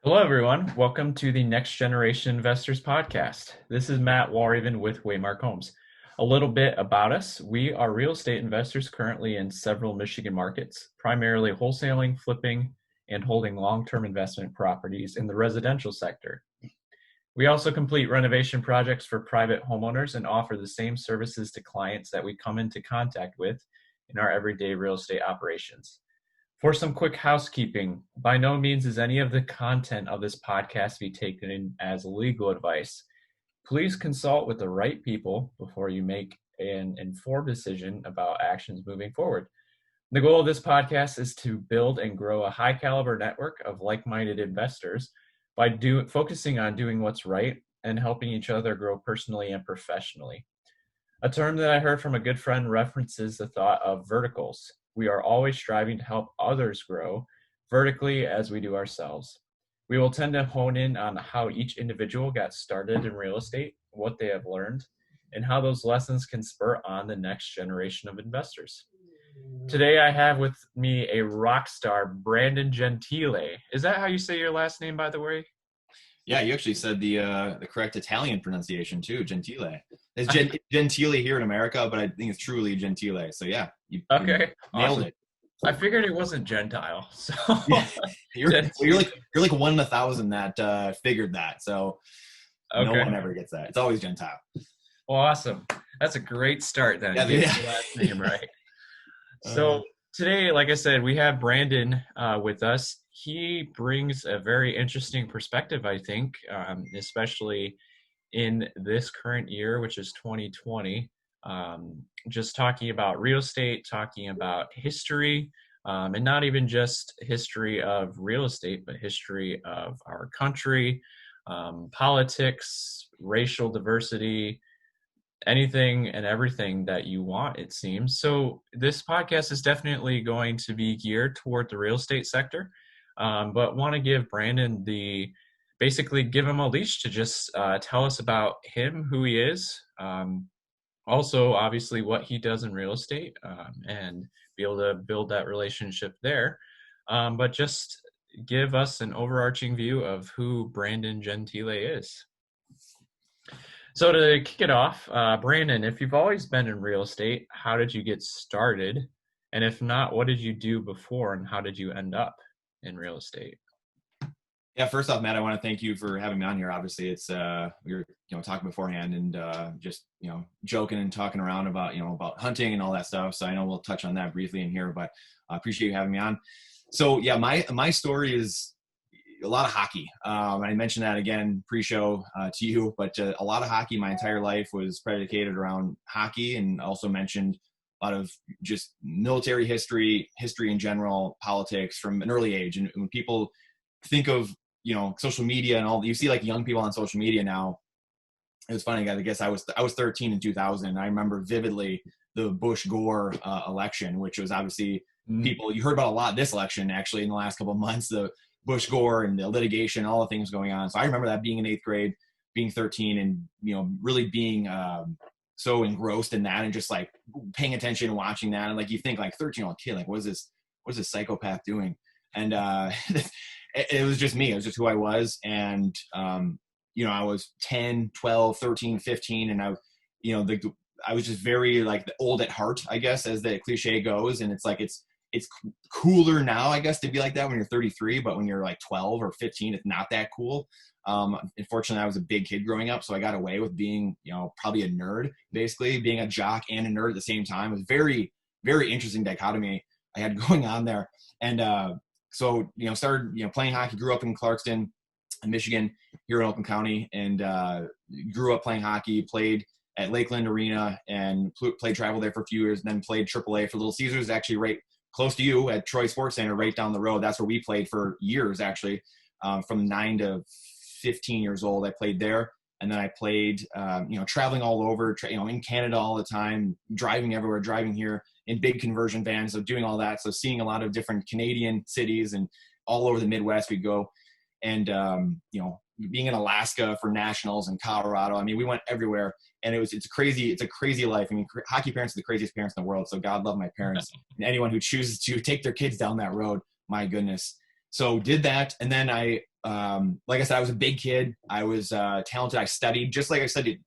Hello, everyone. Welcome to the Next Generation Investors Podcast. This is Matt Walraven with Waymark Homes. A little bit about us. We are real estate investors currently in several Michigan markets, primarily wholesaling, flipping, and holding long-term investment properties in the residential sector. We also complete renovation projects for private homeowners and offer the same services to clients that we come into contact with in our everyday real estate operations. For some quick housekeeping, by no means is any of the content of this podcast to be taken in as legal advice. Please consult with the right people before you make an informed decision about actions moving forward. The goal of this podcast is to build and grow a high caliber network of like-minded investors by focusing on doing what's right and helping each other grow personally and professionally. A term that I heard from a good friend references the thought of verticals. We are always striving to help others grow vertically as we do ourselves. We will tend to hone in on how each individual got started in real estate, what they have learned, and how those lessons can spur on the next generation of investors. Today I have with me a rock star, Brandon Gentile. Is that how you say your last name, by the way? Yeah, you actually said the correct Italian pronunciation too, Gentile. It's Gentile here in America, but I think it's truly Gentile. So yeah, you Okay, nailed awesome. it. I figured it wasn't Gentile, so Yeah, you're like one in 1,000 that figured that. So no okay. one ever gets that. It's always Gentile. Well, awesome. That's a great start then. Yeah, Get yeah. your last name right. So today, like I said, we have Brandon with us. He brings a very interesting perspective, I think, especially in this current year, which is 2020. Just talking about real estate, talking about history, and not even just history of real estate, but history of our country, politics, racial diversity, anything and everything that you want, it seems. So this podcast is definitely going to be geared toward the real estate sector, but want to give Brandon basically give him a leash to just tell us about him, who he is, also obviously what he does in real estate, and be able to build that relationship there. But just give us an overarching view of who Brandon Gentile is. So to kick it off, Brandon, if you've always been in real estate, how did you get started? And if not, what did you do before and how did you end up in real estate? Yeah, first off, Matt, I want to thank you for having me on here. Obviously, it's we were talking beforehand and just joking and talking around about about hunting and all that stuff. So I know we'll touch on that briefly in here, but I appreciate you having me on. So yeah, my story is a lot of hockey. I mentioned that again pre-show to you, but a lot of hockey. My entire life was predicated around hockey, and also mentioned a lot of just military history in general, politics from an early age. And when people think of social media and all, you see like young people on social media now. It was funny, I guess I was 13 in 2000. And I remember vividly the Bush Gore election, which was obviously people, you heard about a lot this election actually in the last couple of months, the Bush Gore and the litigation, all the things going on. So I remember that being in 8th grade, being 13 and, really being so engrossed in that and just like paying attention and watching that. And like, you think like 13-year-old kid, like, what is this psychopath doing? And it was just me. It was just who I was. And, I was 10, 12, 13, 15. And I was just very like old at heart, I guess, as the cliche goes. And it's like, it's cooler now, I guess, to be like that when you're 33, but when you're like 12 or 15, it's not that cool. Unfortunately, I was a big kid growing up, so I got away with being, probably a nerd, basically being a jock and a nerd at the same time. It was very, very interesting dichotomy I had going on there. And, so, started, playing hockey, grew up in Clarkston, Michigan, here in Oakland County, and grew up playing hockey, played at Lakeland Arena and played travel there for a few years, and then played AAA for Little Caesars, actually right close to you at Troy Sports Center, right down the road. That's where we played for years, actually, from 9 to 15 years old. I played there. And then I played, traveling all over, in Canada all the time, driving everywhere, driving here in big conversion vans, so doing all that. So seeing a lot of different Canadian cities and all over the Midwest we'd go. And, being in Alaska for nationals and Colorado. I mean, we went everywhere, and it's a crazy life. I mean, hockey parents are the craziest parents in the world. So God love my parents and anyone who chooses to take their kids down that road. My goodness. So did that. And then I like I said, I was a big kid. I was talented. I studied, just like I studied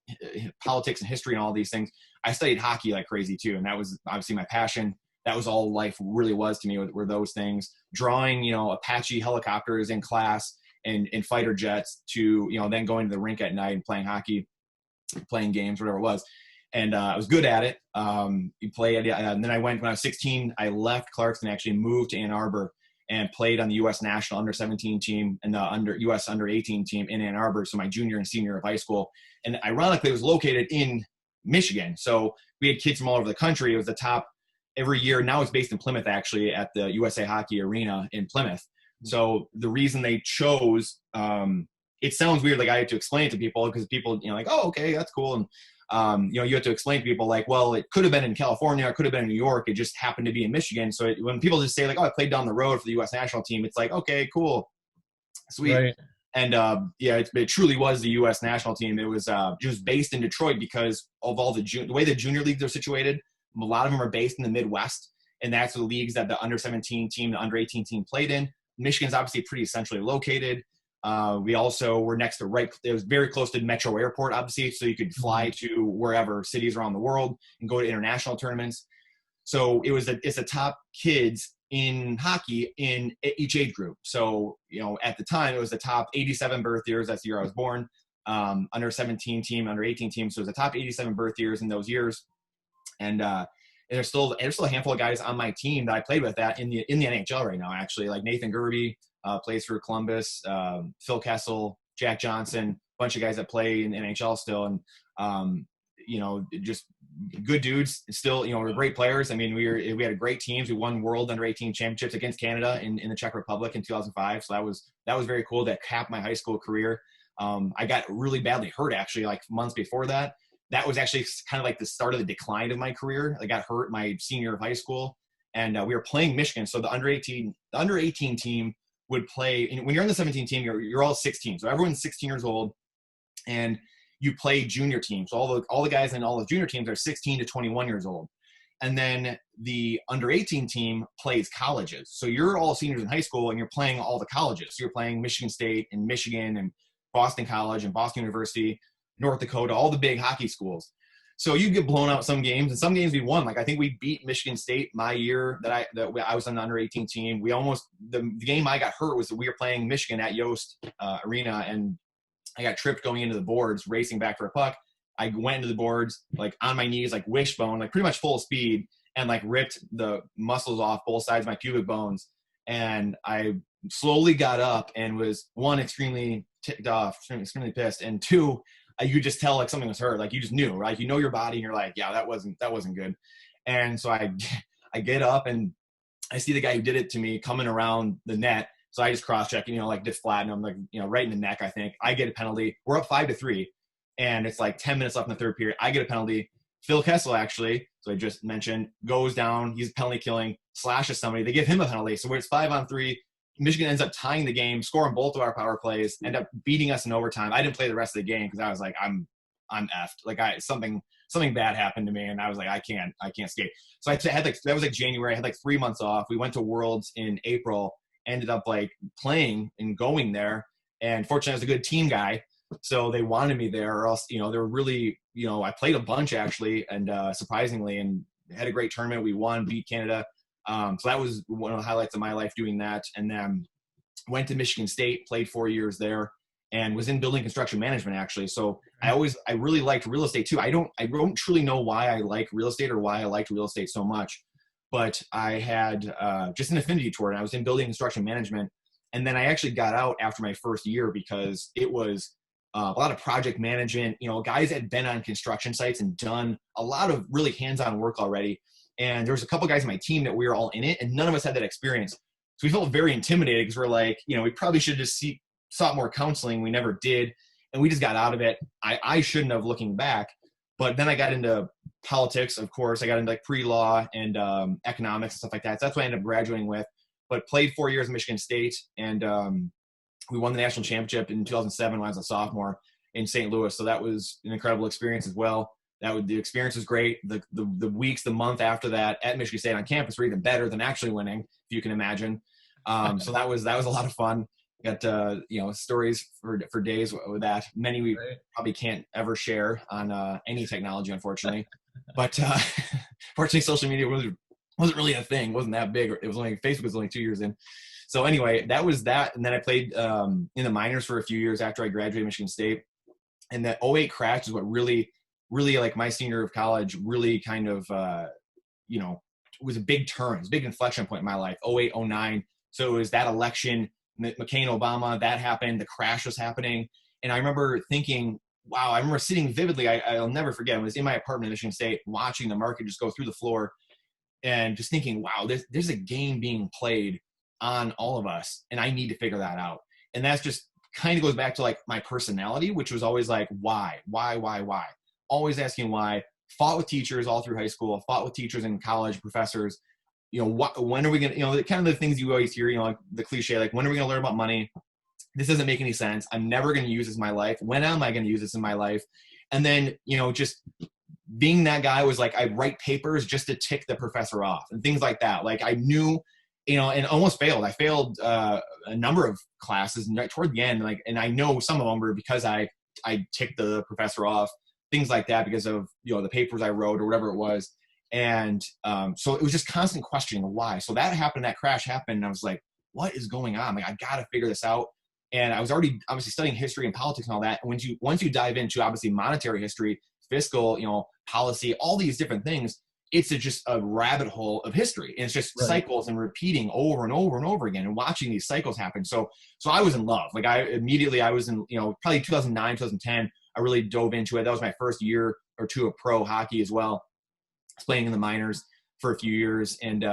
politics and history and all these things. I studied hockey like crazy too. And that was obviously my passion. That was all life really was to me, were those things. Drawing, Apache helicopters in class and fighter jets to, then going to the rink at night and playing hockey, playing games, whatever it was. And I was good at it. You play it. And then when I was 16, I left Clarkston, actually moved to Ann Arbor and played on the U.S. national under-17 team and the U.S. under-18 team in Ann Arbor. So my junior and senior of high school. And ironically, it was located in Michigan. So we had kids from all over the country. It was the top every year. Now it's based in Plymouth, actually, at the USA Hockey Arena in Plymouth. So the reason they chose, it sounds weird, like I had to explain it to people because people, like, oh, okay, that's cool. And you have to explain to people like, well, it could have been in California, or it could have been in New York. It just happened to be in Michigan. So when people just say like, oh, I played down the road for the U.S. national team, it's like, okay, cool, sweet. Right. And it truly was the U.S. national team. It was just based in Detroit because of all the way the junior leagues are situated. A lot of them are based in the Midwest, and that's the leagues that the under-17 team, the under-18 team played in. Michigan's obviously pretty centrally located. We also were next to it was very close to Metro Airport, obviously, so you could fly to wherever cities around the world and go to international tournaments. So it's the top kids in hockey in each age group. So, at the time it was the top 87 birth years. That's the year I was born. Under 17 team, under 18 team. So it was the top 87 birth years in those years. And there's still a handful of guys on my team that I played with that in the NHL right now, actually, like Nathan Gerby plays for Columbus, Phil Kessel, Jack Johnson, a bunch of guys that play in the NHL still. And, just good dudes still, we're great players. I mean, we had great teams. We won world under 18 championships against Canada in the Czech Republic in 2005. So that was very cool. That capped my high school career. I got really badly hurt actually, like months before that. That was actually kind of like the start of the decline of my career. I got hurt my senior year of high school, and we were playing Michigan. So the under 18 team would play. And when you're on the 17 team, you're all 16. So everyone's 16 years old, and you play junior teams. So all the guys in all the junior teams are 16 to 21 years old. And then the under 18 team plays colleges. So you're all seniors in high school and you're playing all the colleges. So you're playing Michigan State and Michigan and Boston College and Boston University, North Dakota, all the big hockey schools. So you get blown out some games, and some games we won. Like I think we beat Michigan State my year that I was on the under 18 team. We almost the game I got hurt was that we were playing Michigan at Yost Arena, and I got tripped going into the boards, racing back for a puck. I went into the boards like on my knees, like wishbone, like pretty much full speed, and like ripped the muscles off both sides of my pubic bones. And I slowly got up and was, one, extremely ticked off, extremely pissed, and two, you could just tell like something was hurt. Like you just knew, right? Your body, and you're like, yeah, that wasn't good. And so I get up and I see the guy who did it to me coming around the net. So I just cross-check, like just flatten him, like, right in the neck, I think. I get a penalty. We're up 5-3, and it's like 10 minutes left in the third period. I get a penalty. Phil Kessel, actually, so I just mentioned, goes down. He's penalty killing, slashes somebody. They give him a penalty. So it's 5-on-3. Michigan ends up tying the game, scoring both of our power plays, end up beating us in overtime. I didn't play the rest of the game because I was like, I'm effed. Like something bad happened to me, and I was like, I can't skate. So I had that was like January. I had like 3 months off. We went to Worlds in April. Ended up like playing and going there, and fortunately I was a good team guy, so they wanted me there, or else they were really, I played a bunch actually, and surprisingly, and had a great tournament. We won, beat Canada, so that was one of the highlights of my life doing that. And then went to Michigan State, played 4 years there, and was in building construction management actually. So I really liked real estate too. I don't truly know why I like real estate or why I liked real estate so much, but I had just an affinity toward it. I was in building construction management, and then I actually got out after my first year because it was a lot of project management. Guys had been on construction sites and done a lot of really hands-on work already, and there was a couple guys on my team that we were all in it, and none of us had that experience. So we felt very intimidated because we're like, we probably should just sought more counseling. We never did, and we just got out of it. I shouldn't have, looking back. But then I got into politics, of course. I got into like pre-law and economics and stuff like that. So that's what I ended up graduating with. But played 4 years at Michigan State, and we won the national championship in 2007 when I was a sophomore in St. Louis. So that was an incredible experience as well. The experience was great. The weeks, the month after that at Michigan State on campus were even better than actually winning, if you can imagine. So that was a lot of fun. got stories for days with that. Many we Right. probably can't ever share on any technology, unfortunately. But fortunately, social media wasn't really a thing. Wasn't that big. It was only Facebook was only 2 years in. So anyway, that was that. And then I played in the minors for a few years after I graduated Michigan State. And that '08 crash is what really, really, like my senior year of college, really kind of was a big turn. It was a big inflection point in my life. '08, '09. So it was that election, McCain, Obama, that happened. The crash was happening. And I remember thinking, wow, I remember sitting vividly. I'll never forget. I was in my apartment in Michigan State watching the market just go through the floor and just thinking, wow, there's a game being played on all of us. And I need to figure that out. And that's just kind of goes back to like my personality, which was always like, why? Always asking why. Fought with teachers all through high school, fought with teachers in college, professors. When are we going to, kind of the things you always hear, like the cliche, like when are we going to learn about money? This doesn't make any sense. I'm never going to use this in my life. When am I going to use this in my life? And then, just being that guy was like, I write papers just to tick the professor off and things like that. Like I knew, and almost failed. I failed a number of classes and right toward the end, and I know some of them were because I ticked the professor off, things like that, because of, the papers I wrote or whatever it was. And so it was just constant questioning why. So that happened, that crash happened. And I was like, what is going on? Like, I got to figure this out. And I was already obviously studying history and politics and all that. And once you dive into obviously monetary history, fiscal, policy, all these different things, it's just a rabbit hole of history. And it's just Right. cycles and repeating over and over and over again and watching these cycles happen. So I was in love. Like I was in, probably 2009, 2010, I really dove into it. That was my first year or two of pro hockey as well. I was playing in the minors for a few years. And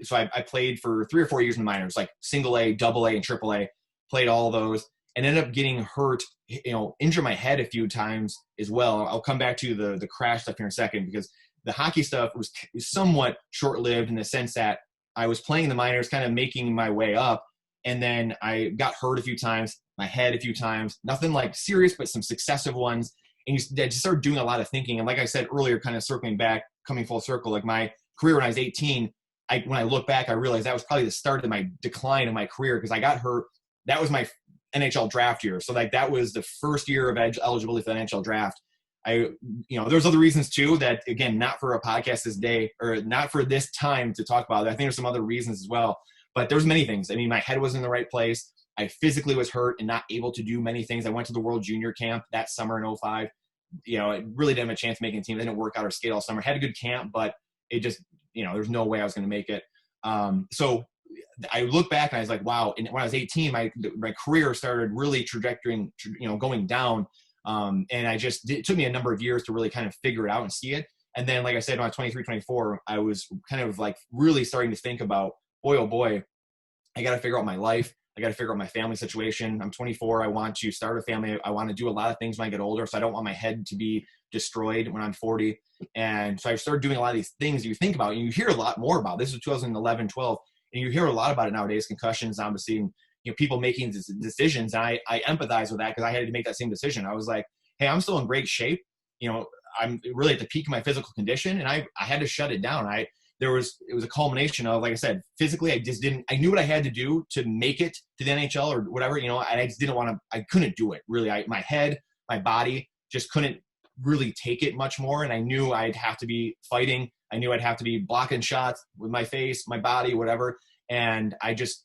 so I played for 3 or 4 years in the minors, like single A, double A, and triple A, played all of those and ended up getting hurt, injure my head a few times as well. I'll come back to the crash stuff here in a second, because the hockey stuff was somewhat short-lived in the sense that I was playing in the minors, kind of making my way up. And then I got hurt a few times, my head a few times, nothing like serious, but some successive ones. And I just started doing a lot of thinking. And like I said earlier, kind of circling back, coming full circle, like my career when I was 18, when I look back, I realized that was probably the start of my decline in my career, because I got hurt. That was my NHL draft year. So like that was the first year of eligibility for the NHL draft. There's other reasons too that, again, not for a podcast this day or not for this time to talk about. I think there's some other reasons as well, but there's many things. I mean, my head was in the right place. I physically was hurt and not able to do many things. I went to the World Junior Camp that summer in '05. It really didn't have a chance of making a team. It didn't work out or skate all summer. Had a good camp, but it just, there's no way I was going to make it. So I look back and I was like, wow. And when I was 18, my career started really trajectorying, going down. And it took me a number of years to really kind of figure it out and see it. And then, like I said, when I was 23, 24, I was kind of like really starting to think about, boy, oh boy, I got to figure out my life. I got to figure out my family situation. I'm 24. I want to start a family. I want to do a lot of things when I get older. So I don't want my head to be destroyed when I'm 40. And so I started doing a lot of these things you think about and you hear a lot more about. This was 2011, 12. And you hear a lot about it nowadays, concussions, obviously, and, people making decisions. And I empathize with that, because I had to make that same decision. I was like, hey, I'm still in great shape. I'm really at the peak of my physical condition, and I had to shut it down. It was a culmination of, like I said, physically, I knew what I had to do to make it to the NHL or whatever, and I just I couldn't do it really. My head, my body just couldn't really take it much more. And I knew I'd have to be fighting. I knew I'd have to be blocking shots with my face, my body, whatever. And I just,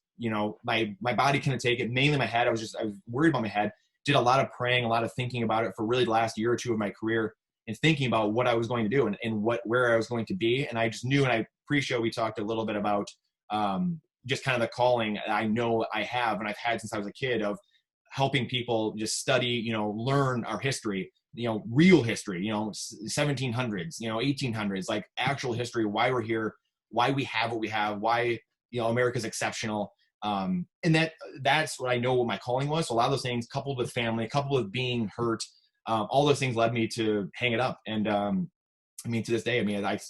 my body couldn't take it. Mainly my head. I was worried about my head. Did a lot of praying, a lot of thinking about it for really the last year or two of my career, and thinking about what I was going to do and where I was going to be. And I just knew, and pre-show we talked a little bit about just kind of the calling I know I have and I've had since I was a kid, of helping people just study, learn our history, real history, 1700s, 1800s, like actual history, why we're here, why we have what we have, why, America's exceptional. And that's what I know what my calling was. So a lot of those things, coupled with family, coupled with being hurt, all those things led me to hang it up. And to this day,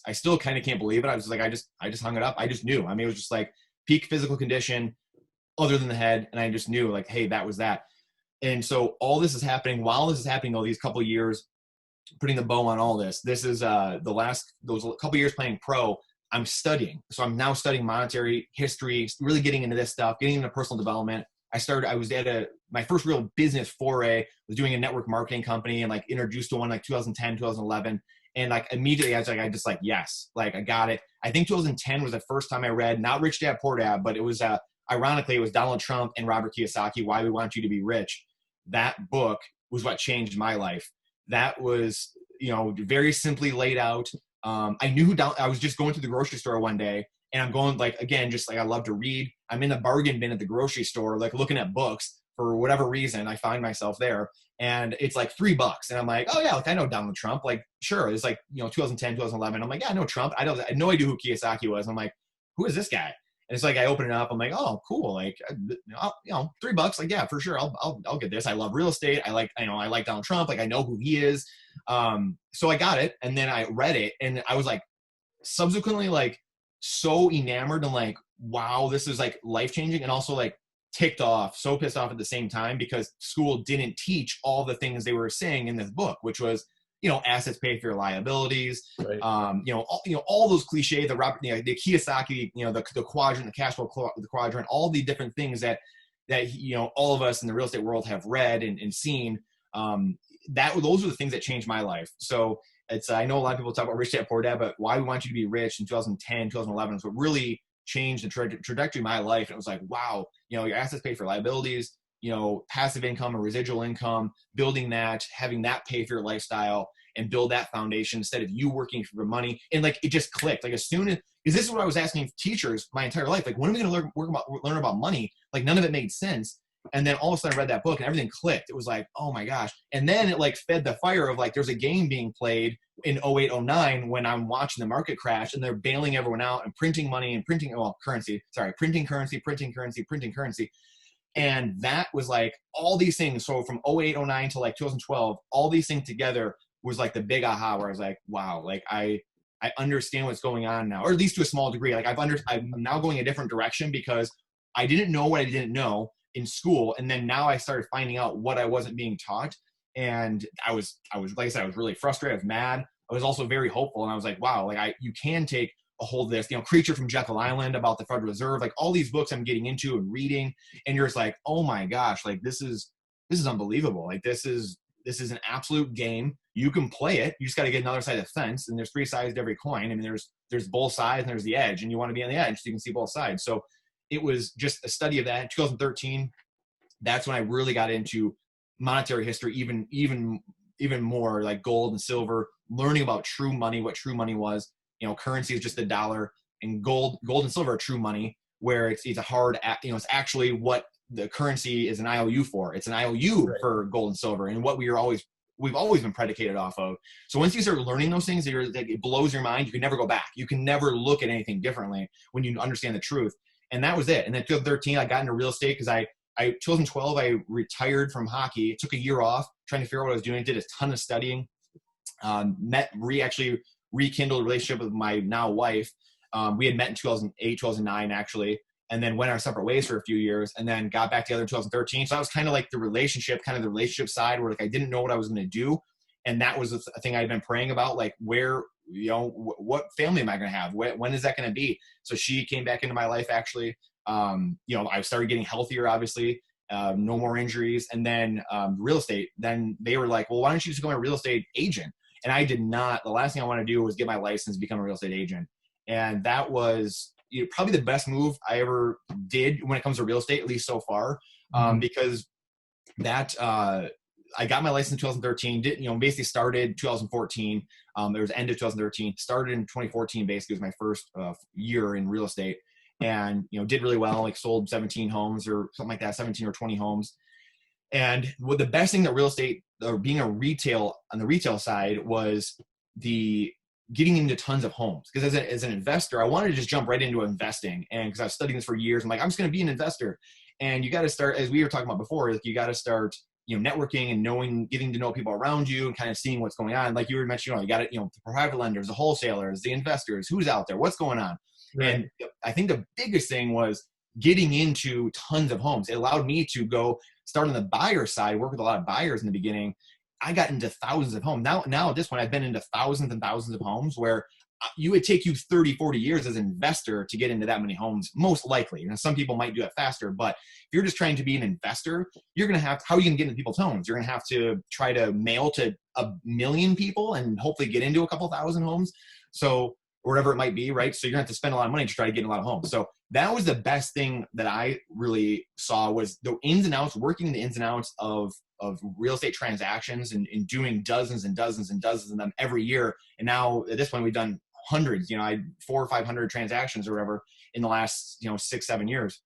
I still kind of can't believe it. I was like, I just hung it up. I just knew. It was just like peak physical condition other than the head. And I just knew, like, hey, that was that. And so all this is happening. While this is happening, though, these couple of years, putting the bow on all this, this is those couple of years playing pro, I'm studying. So I'm now studying monetary history, really getting into this stuff, getting into personal development, I was at my first real business foray was doing a network marketing company and like introduced to one like 2010, 2011. And like immediately I was like, yes, like I got it. I think 2010 was the first time I read, not Rich Dad Poor Dad, but it was, ironically, it was Donald Trump and Robert Kiyosaki, Why We Want You to Be Rich. That book was what changed my life. That was, very simply laid out. I knew I was just going to the grocery store one day and I'm going like, again, just like I love to read. I'm in the bargain bin at the grocery store, like looking at books for whatever reason. I find myself there and it's like $3. And I'm like, oh yeah, like I know Donald Trump. Like, sure. It's like, 2010, 2011. I'm like, yeah, I know Trump. I had no idea who Kiyosaki was. I'm like, who is this guy? And it's like, I open it up. I'm like, oh, cool. Like, $3. Like, yeah, for sure. I'll get this. I love real estate. I like Donald Trump. Like I know who he is. So I got it. And then I read it and I was like, subsequently, like so enamored and like, wow, this is like life-changing. And also like ticked off, so pissed off at the same time because school didn't teach all the things they were saying in this book, which was, assets pay for your liabilities, Right. All those cliches, the Kiyosaki, the quadrant, the cash flow, the quadrant, all the different things that all of us in the real estate world have read and seen. Those are the things that changed my life. So I know a lot of people talk about Rich Dad Poor Dad, but Why We Want You to Be Rich in 2010, 2011 is what really changed the trajectory of my life. And it was like, wow, your assets pay for liabilities, passive income or residual income, building that, having that pay for your lifestyle and build that foundation instead of you working for money. And like, it just clicked. Like as soon as, because this is what I was asking teachers my entire life. Like, when are we going to learn about money? Like none of it made sense. And then all of a sudden I read that book and everything clicked. It was like, oh my gosh. And then it like fed the fire of like, there's a game being played in 08, 09 when I'm watching the market crash and they're bailing everyone out and printing money and printing currency. And that was like all these things. So from 08, 09 to like 2012, all these things together was like the big aha where I was like, wow, like I understand what's going on now, or at least to a small degree. Like I'm now going a different direction because I didn't know what I didn't know in school. And then now I started finding out what I wasn't being taught. And I was, like I said, I was really frustrated. I was mad. I was also very hopeful. And I was like, wow, like you can take a hold of this, Creature from Jekyll Island about the Federal Reserve, like all these books I'm getting into and reading. And you're just like, oh my gosh, like this is unbelievable. Like this is an absolute game. You can play it. You just got to get another side of the fence. And there's three sides to every coin. I mean, there's both sides and there's the edge, and you want to be on the edge so you can see both sides. So it was just a study of that. In 2013, that's when I really got into monetary history, even more, like gold and silver, learning about true money, what true money was. Currency is just the dollar, and gold and silver are true money, where it's a hard, it's actually what the currency is an IOU for. It's an IOU Right. for gold and silver, and what we've always been predicated off of. So once you start learning those things, it blows your mind. You can never go back. You can never look at anything differently when you understand the truth. And that was it. And then 2013, I got into real estate because 2012, I retired from hockey, took a year off, trying to figure out what I was doing, did a ton of studying, actually rekindled a relationship with my now wife. We had met in 2008, 2009, actually, and then went our separate ways for a few years and then got back together in 2013. So that was kind of like the relationship side where like I didn't know what I was going to do. And that was a thing I'd been praying about, like where, what family am I going to have? When is that going to be? So she came back into my life, actually. I started getting healthier, obviously, no more injuries. And then real estate, then they were like, well, why don't you just go a real estate agent? And I did not. The last thing I want to do was get my license, become a real estate agent. And that was probably the best move I ever did when it comes to real estate, at least so far, because that I got my license in 2013. Basically started 2014. There was end of 2013. Started in 2014. Basically, was my first year in real estate, and did really well. Like sold 17 homes or something like that, 17 or 20 homes. And what the best thing that real estate or being on the retail side was the getting into tons of homes. Because as an investor, I wanted to just jump right into investing. And because I was studying this for years, I'm like, I'm just going to be an investor. And you got to start, as we were talking about before, like you got to start, networking and getting to know people around you and kind of seeing what's going on. Like you were mentioning, you got the private lenders, the wholesalers, the investors, who's out there, what's going on. Right. And I think the biggest thing was getting into tons of homes. It allowed me to go start on the buyer side, work with a lot of buyers in the beginning. I got into thousands of homes. Now at this point, I've been into thousands and thousands of homes where you would take you 30, 40 years as an investor to get into that many homes, most likely. Some people might do it faster, but if you're just trying to be an investor, you're going to have, how are you going to get into people's homes? You're going to have to try to mail to 1,000,000 people and hopefully get into a couple thousand homes. So, or whatever it might be, right? So you're going to have to spend a lot of money to try to get in a lot of homes. So that was the best thing that I really saw, was the ins and outs, working the ins and outs of real estate transactions, and doing dozens and dozens and dozens of them every year. And now at this point, we've done hundreds, I had 400 or 500 transactions or whatever in the last, 6-7 years,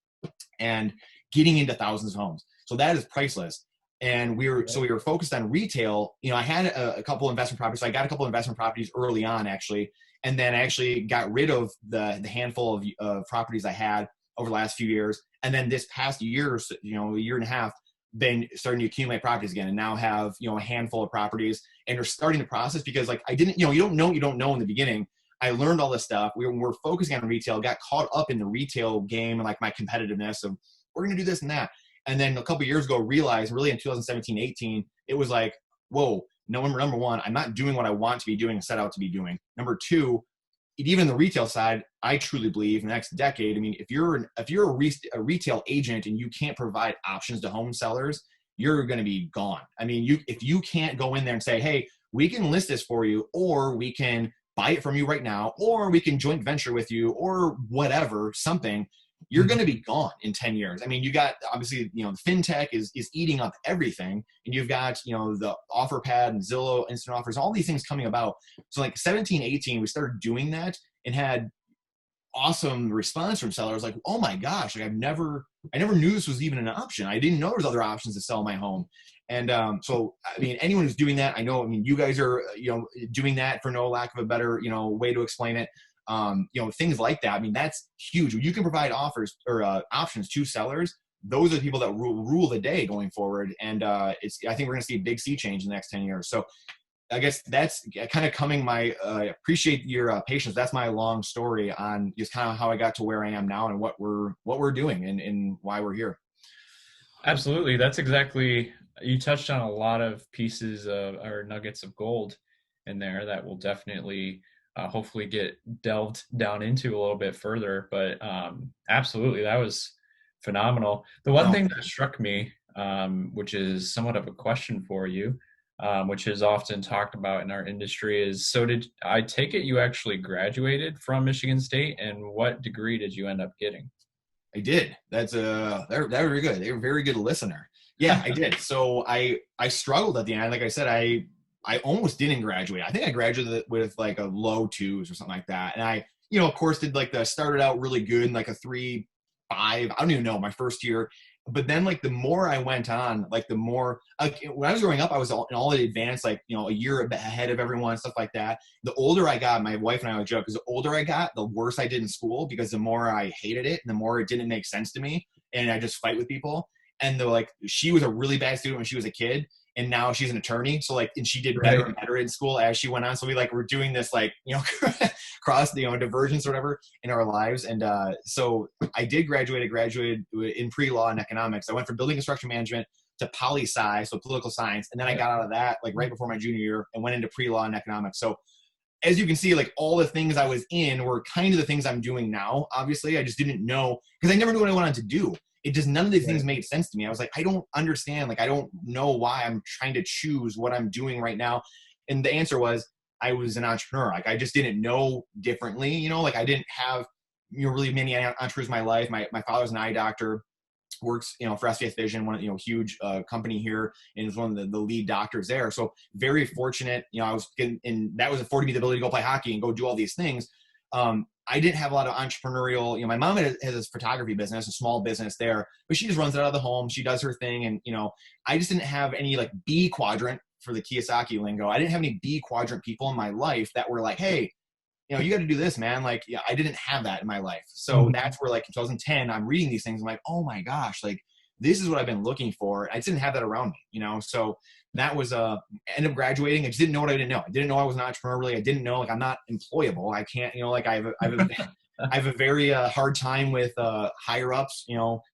and getting into thousands of homes. So that is priceless. And we were focused on retail. I had a couple investment properties. So I got a couple investment properties early on, actually. And then I actually got rid of the handful of properties I had over the last few years. And then this past year, a year and a half, been starting to accumulate properties again, and now have, a handful of properties, and are starting the process, because like I didn't, you don't know in the beginning. I learned all this stuff. We were focusing on retail, got caught up in the retail game and like my competitiveness of, we're going to do this and that. And then a couple of years ago, realized really in 2017, 18, it was like, whoa, number one, I'm not doing what I want to be doing and set out to be doing. Number two, even in the retail side, I truly believe in the next decade, I mean, if you're a retail agent and you can't provide options to home sellers, you're going to be gone. I mean, if you can't go in there and say, hey, we can list this for you, or we can buy it from you right now, or we can joint venture with you, or whatever, something, you're going to be gone in 10 years. I mean, you got, obviously, the fintech is eating up everything. And you've got, the OfferPad and Zillow instant offers, all these things coming about. So like 17, 18, we started doing that and had awesome response from sellers. Like, oh my gosh, like I never knew this was even an option. I didn't know there was other options to sell my home. And so, I mean, anyone who's doing that, I know, I mean, you guys are, doing that, for no lack of a better, way to explain it. Things like that. I mean, that's huge. When you can provide offers or options to sellers, those are the people that rule the day going forward. And I think we're going to see a big sea change in the next 10 years. So I guess that's kind of appreciate your patience. That's my long story on just kind of how I got to where I am now and what we're doing and why we're here. Absolutely. That's exactly, you touched on a lot of pieces or nuggets of gold in there that will definitely hopefully get delved down into a little bit further. But absolutely, that was phenomenal. The one thing that struck me, which is somewhat of a question for you, which is often talked about in our industry, is, so did I take it you actually graduated from Michigan State, and what degree did you end up getting? I did. They're very good. They were a very good listener. Yeah, I did. So I struggled at the end. Like I said, I almost didn't graduate. I think I graduated with like a low 2s or something like that. And I, of course, did like started out really good in like a 3.5. I don't even know, my first year. But then like the more I went on, like the more, like when I was growing up, I was in all the advanced, like, a year ahead of everyone, stuff like that. The older I got, my wife and I would joke, because the older I got, the worse I did in school, because the more I hated it and the more it didn't make sense to me. And I just fight with people. And she was a really bad student when she was a kid. And now she's an attorney. So and she did better and better in school as she went on. So we were doing this cross, divergence or whatever in our lives. And so I did graduated in pre-law and economics. I went from building construction management to poli-sci, so political science. And then I got out of that right before my junior year and went into pre-law and economics. So as you can see, all the things I was in were kind of the things I'm doing now. Obviously, I just didn't know, because I never knew what I wanted to do. None of these things made sense to me. I was like, I don't understand. I don't know why I'm trying to choose what I'm doing right now. And the answer was, I was an entrepreneur. I just didn't know differently. I didn't have, really many entrepreneurs in my life. My father's an eye doctor, works, for SVS Vision, one, huge company here, and is one of the lead doctors there. So very fortunate, I was getting, and that was affording me the ability to go play hockey and go do all these things. I didn't have a lot of entrepreneurial, my mom has this photography business, a small business there, but she just runs it out of the home. She does her thing. And, I just didn't have any B quadrant, for the Kiyosaki lingo. I didn't have any B quadrant people in my life that were like, hey, you got to do this, man. I didn't have that in my life. So that's where in 2010, I'm reading these things. I'm like, oh my gosh, this is what I've been looking for. I just didn't have that around me, So that was, end up graduating. I just didn't know what I didn't know. I didn't know I was an entrepreneur, really. I didn't know, I'm not employable. I can't, I have a very hard time with higher ups,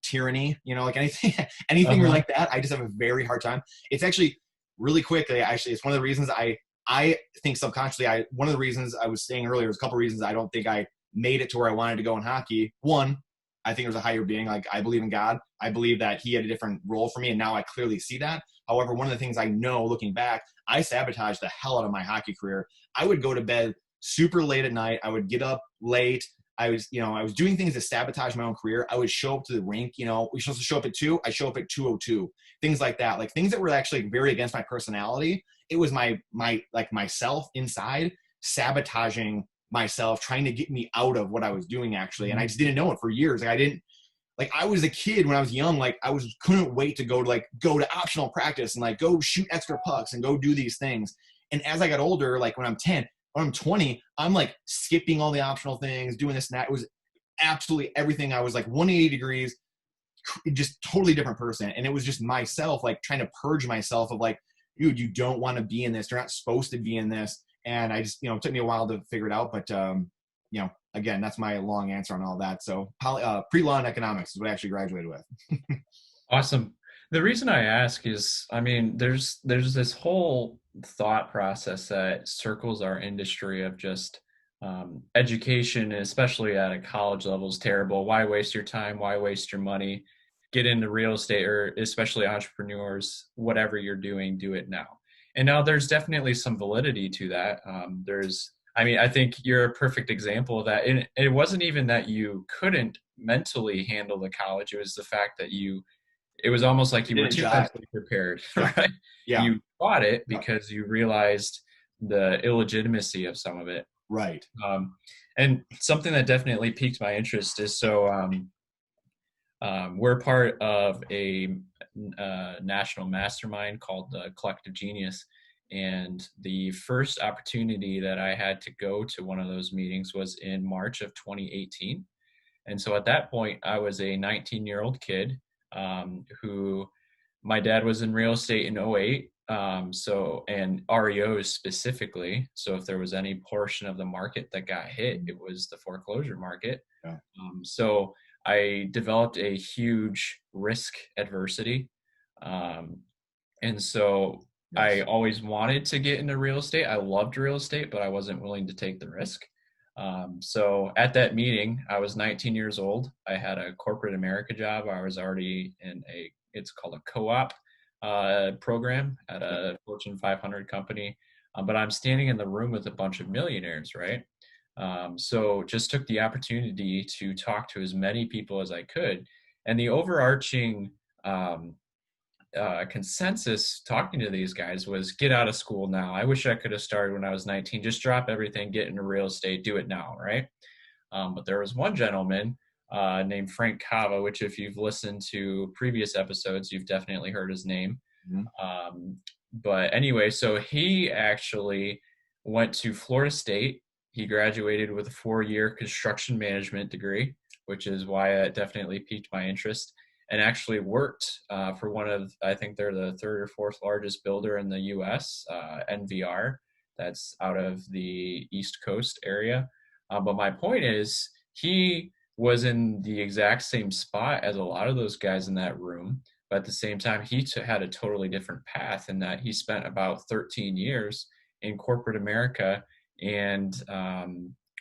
tyranny, anything like that. I just have a very hard time. It's actually really quick. It's one of the reasons I I think subconsciously, one of the reasons I was saying earlier, there's a couple of reasons I don't think I made it to where I wanted to go in hockey. One, I think there's a higher being. Like, I believe in God. I believe that he had a different role for me, and now I clearly see that. However, one of the things I know looking back, I sabotaged the hell out of my hockey career. I would go to bed super late at night. I would get up late. I was doing things to sabotage my own career. I would show up to the rink, we're supposed to show up at 2. I show up at 2:02. Things like that. Like, things that were actually very against my personality. It was my like myself inside sabotaging myself, trying to get me out of what I was doing actually. And I just didn't know it for years. I was a kid when I was young, like couldn't wait to go to optional practice and like go shoot extra pucks and go do these things. And as I got older, like when I'm 10, when I'm 20, I'm like skipping all the optional things, doing this and that. It was absolutely everything. I was like 180 degrees, just totally different person. And it was just myself, like trying to purge myself of like, dude, you don't want to be in this. You're not supposed to be in this. And I just, it took me a while to figure it out. But, again, that's my long answer on all that. So pre-law and economics is what I actually graduated with. Awesome. The reason I ask is, I mean, there's this whole thought process that circles our industry of just education, especially at a college level, is terrible. Why waste your time? Why waste your money? Get into real estate, or especially entrepreneurs, whatever you're doing, do it now. And now there's definitely some validity to that. I think you're a perfect example of that. And it wasn't even that you couldn't mentally handle the college. It was the fact that it was almost like you were too mentally prepared, right? Yeah. You fought it because you realized the illegitimacy of some of it. Right. And something that definitely piqued my interest is we're part of a national mastermind called the Collective Genius. And the first opportunity that I had to go to one of those meetings was in March of 2018. And so at that point, I was a 19-year-old kid who my dad was in real estate in '08. And REOs specifically. So if there was any portion of the market that got hit, it was the foreclosure market. Yeah. So I developed a huge risk adversity. And so Yes. I always wanted to get into real estate. I loved real estate, but I wasn't willing to take the risk. So at that meeting, I was 19 years old. I had a corporate America job. I was already in it's called a co-op program at a Fortune 500 company. But I'm standing in the room with a bunch of millionaires, right? So just took the opportunity to talk to as many people as I could. And the overarching consensus talking to these guys was get out of school now. I wish I could have started when I was 19. Just drop everything, get into real estate, do it now, right? But there was one gentleman named Frank Cava, which if you've listened to previous episodes, you've definitely heard his name. Mm-hmm. But anyway, so he actually went to Florida State. He graduated with a 4-year construction management degree, which is why it definitely piqued my interest, and actually worked for one of, I think they're the 3rd or 4th largest builder in the U.S., NVR, that's out of the East Coast area. But my point is, he was in the exact same spot as a lot of those guys in that room, but at the same time, he had a totally different path in that he spent about 13 years in corporate America and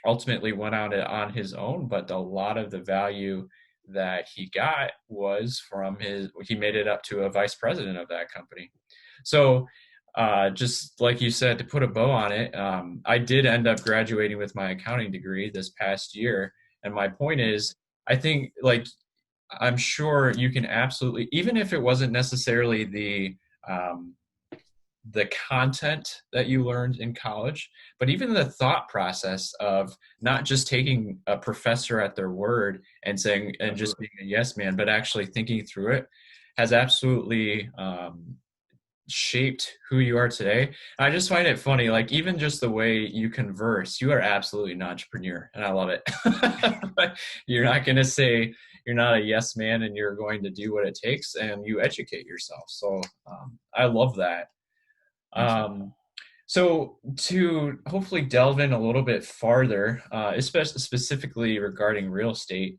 ultimately went out on his own. But a lot of the value that he got was from he made it up to a vice president of that company. So just like you said, to put a bow on it, I did end up graduating with my accounting degree this past year. And my point is, I think, like, I'm sure you can absolutely, even if it wasn't necessarily the content that you learned in college, but even the thought process of not just taking a professor at their word and saying, and just being a yes man, but actually thinking through it, has absolutely shaped who you are today. And I just find it funny, like even just the way you converse, you are absolutely an entrepreneur, and I love it. But you're not going to say you're not a yes man, and you're going to do what it takes, and you educate yourself. So I love that. So to hopefully delve in a little bit farther, especially specifically regarding real estate,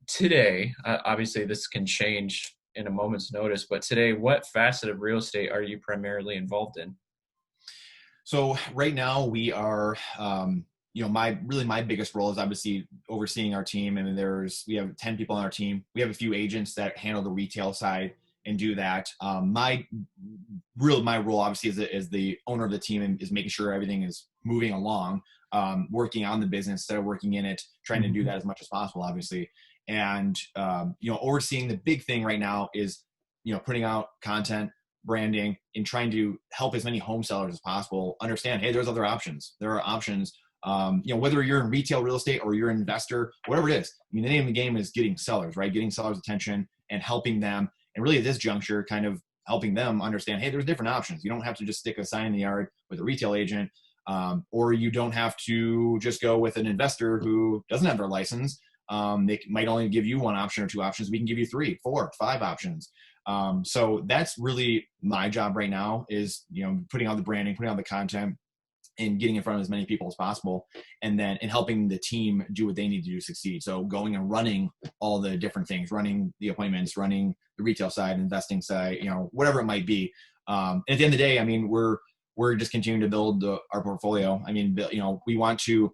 today, obviously this can change in a moment's notice, but today, what facet of real estate are you primarily involved in? So right now we are, my biggest role is obviously overseeing our team. And we have 10 people on our team. We have a few agents that handle the retail side and do that. My role obviously as the owner of the team is making sure everything is moving along, working on the business instead of working in it, trying to do Mhm. that as much as possible, obviously. And, overseeing the big thing right now is, putting out content, branding, and trying to help as many home sellers as possible understand, hey, there's other options. There are options. Whether you're in retail real estate or you're an investor, whatever it is. I mean, the name of the game is getting sellers, right? Getting sellers' attention and helping them. And really, at this juncture, kind of helping them understand, hey, there's different options. You don't have to just stick a sign in the yard with a retail agent, or you don't have to just go with an investor who doesn't have their license. They might only give you one option or two options. We can give you 3, 4, 5 options. So that's really my job right now is, putting out the branding, putting out the content, and getting in front of as many people as possible, and helping the team do what they need to do to succeed. So going and running all the different things, running the appointments, running the retail side, investing side, whatever it might be. And at the end of the day, I mean, we're just continuing to build our portfolio. I mean, we want to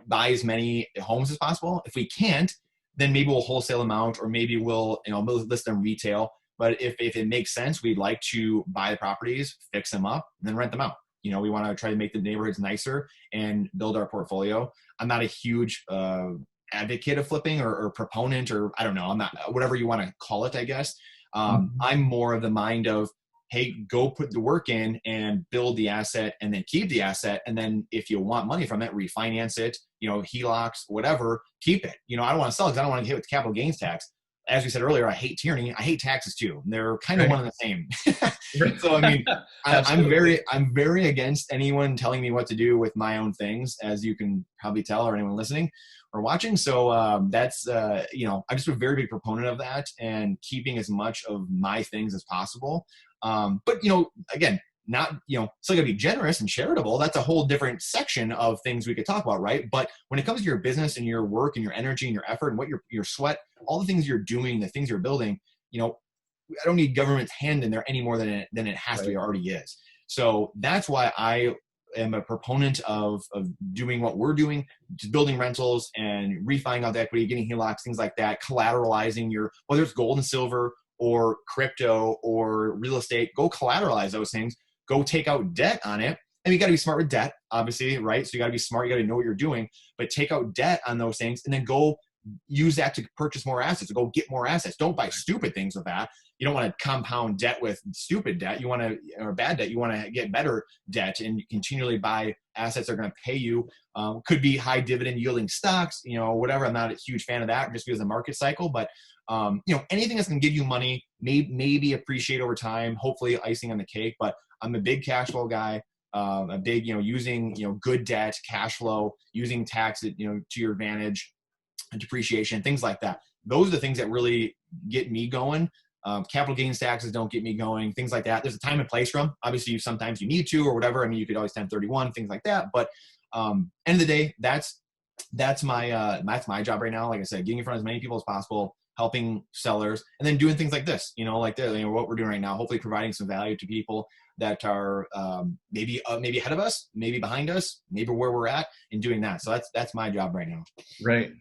buy as many homes as possible. If we can't, then maybe we'll wholesale them out, or maybe we'll list them retail. But if it makes sense, we'd like to buy the properties, fix them up, and then rent them out. We want to try to make the neighborhoods nicer and build our portfolio. I'm not a huge advocate of flipping or proponent, or I don't know. I'm not, whatever you want to call it, I guess. Mhm. I'm more of the mind of, hey, go put the work in and build the asset and then keep the asset. And then if you want money from it, refinance it, HELOCs, whatever, keep it. I don't want to sell it because I don't want to get hit with capital gains tax. As we said earlier, I hate tyranny. I hate taxes too. They're kind of Right. one and the same. Right. So, I mean, Absolutely. I'm very against anyone telling me what to do with my own things, as you can probably tell, or anyone listening or watching. So that's I'm just a very big proponent of that and keeping as much of my things as possible. But again, not still gotta be generous and charitable. That's a whole different section of things we could talk about, right? But when it comes to your business and your work and your energy and your effort and what your sweat, all the things you're doing, the things you're building, I don't need government's hand in there any more than it has to Right. be, already is. So that's why I am a proponent of doing what we're doing, just building rentals and refining out the equity, getting HELOCs, things like that, collateralizing your, whether it's gold and silver or crypto or real estate, go collateralize those things, go take out debt on it. And you got to be smart with debt, obviously, right? So you got to be smart. You got to know what you're doing, but take out debt on those things and then go use that to purchase more assets, or go get more assets. Don't buy stupid things with that. You don't want to compound debt with stupid debt. You want to, or bad debt. You want to get better debt and continually buy assets that are going to pay you. Could be high dividend yielding stocks, whatever. I'm not a huge fan of that just because of the market cycle, but anything that's going to give you money, maybe appreciate over time, hopefully icing on the cake. But I'm a big cash flow guy. A big, using, good debt, cash flow, using tax, to your advantage, depreciation, things like that. Those are the things that really get me going. Capital gains taxes don't get me going, things like that. There's a time and place for them. Obviously, sometimes you need to, or whatever. I mean, you could always 1031, things like that. But end of the day, that's my job right now. Like I said, getting in front of as many people as possible, helping sellers, and then doing things like this. What we're doing right now. Hopefully, providing some value to people that are maybe ahead of us, maybe behind us, maybe where we're at, and doing that. So that's my job right now. Right.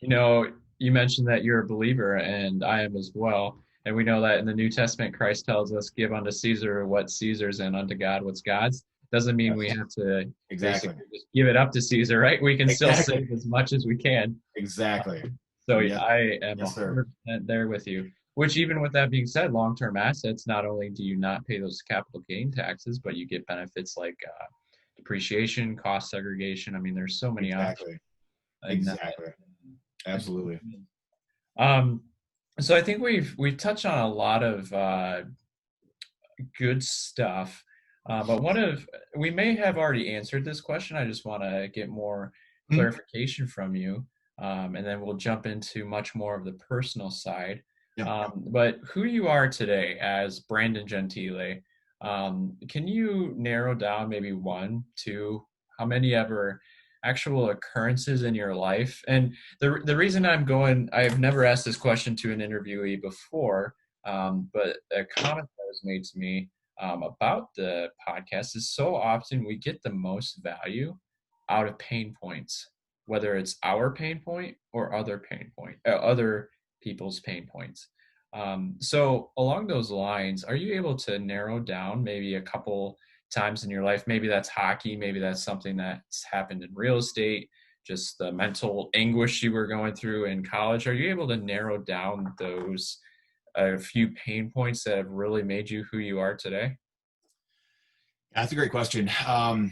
You know, you mentioned that you're a believer, and I am as well. And we know that in the New Testament, Christ tells us, give unto Caesar what's Caesar's and unto God what's God's. Doesn't mean we Yes, have to exactly. basically just give it up to Caesar, right? We can still Exactly. save as much as we can. Exactly. So Yes. I am Yes, sir. 100% there with you. Which, even with that being said, long-term assets, not only do you not pay those capital gain taxes, but you get benefits like depreciation, cost segregation. I mean, there's so many options. Exactly. And Exactly. I totally Absolutely. agree. Um, so I think we've touched on a lot of good stuff, but we may have already answered this question. I just want to get more Mhm. clarification from you, and then we'll jump into much more of the personal side. Yeah. But who you are today as Brandon Gentile, can you narrow down maybe one, two, how many ever actual occurrences in your life? And the reason I've never asked this question to an interviewee before, but a comment that was made to me. about the podcast is so often we get the most value out of pain points, whether it's our pain point or other people's pain points. So along those lines, are you able to narrow down maybe a couple times in your life? Maybe that's hockey, maybe that's something that's happened in real estate, just the mental anguish you were going through in college. Are you able to narrow down those a few pain points that have really made you who you are today? That's a great question. I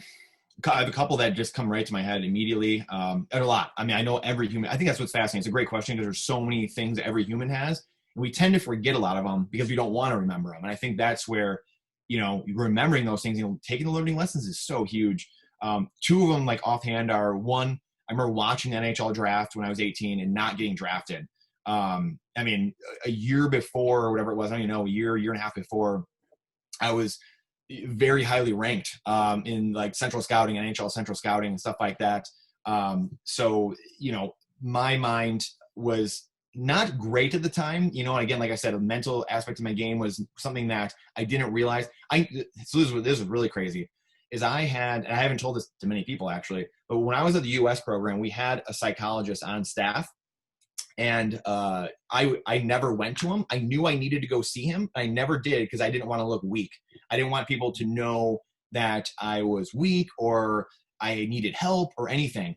have a couple that just come right to my head immediately. And a lot. I mean, I know every human, I think that's what's fascinating. It's a great question because there's so many things that every human has. And we tend to forget a lot of them because we don't want to remember them. And I think that's where, remembering those things, taking the learning lessons is so huge. Two of them, like offhand, are one, I remember watching the NHL draft when I was 18 and not getting drafted. I mean, a year before or whatever it was, I don't even know, a year and a half before, I was very highly ranked in like central scouting, NHL central scouting and stuff like that. So, my mind was not great at the time, again, like I said, a mental aspect of my game was something that I didn't realize. So this is really crazy is I haven't told this to many people actually, but when I was at the US program, we had a psychologist on staff. And I never went to him. I knew I needed to go see him. I never did because I didn't want to look weak. I didn't want people to know that I was weak or I needed help or anything.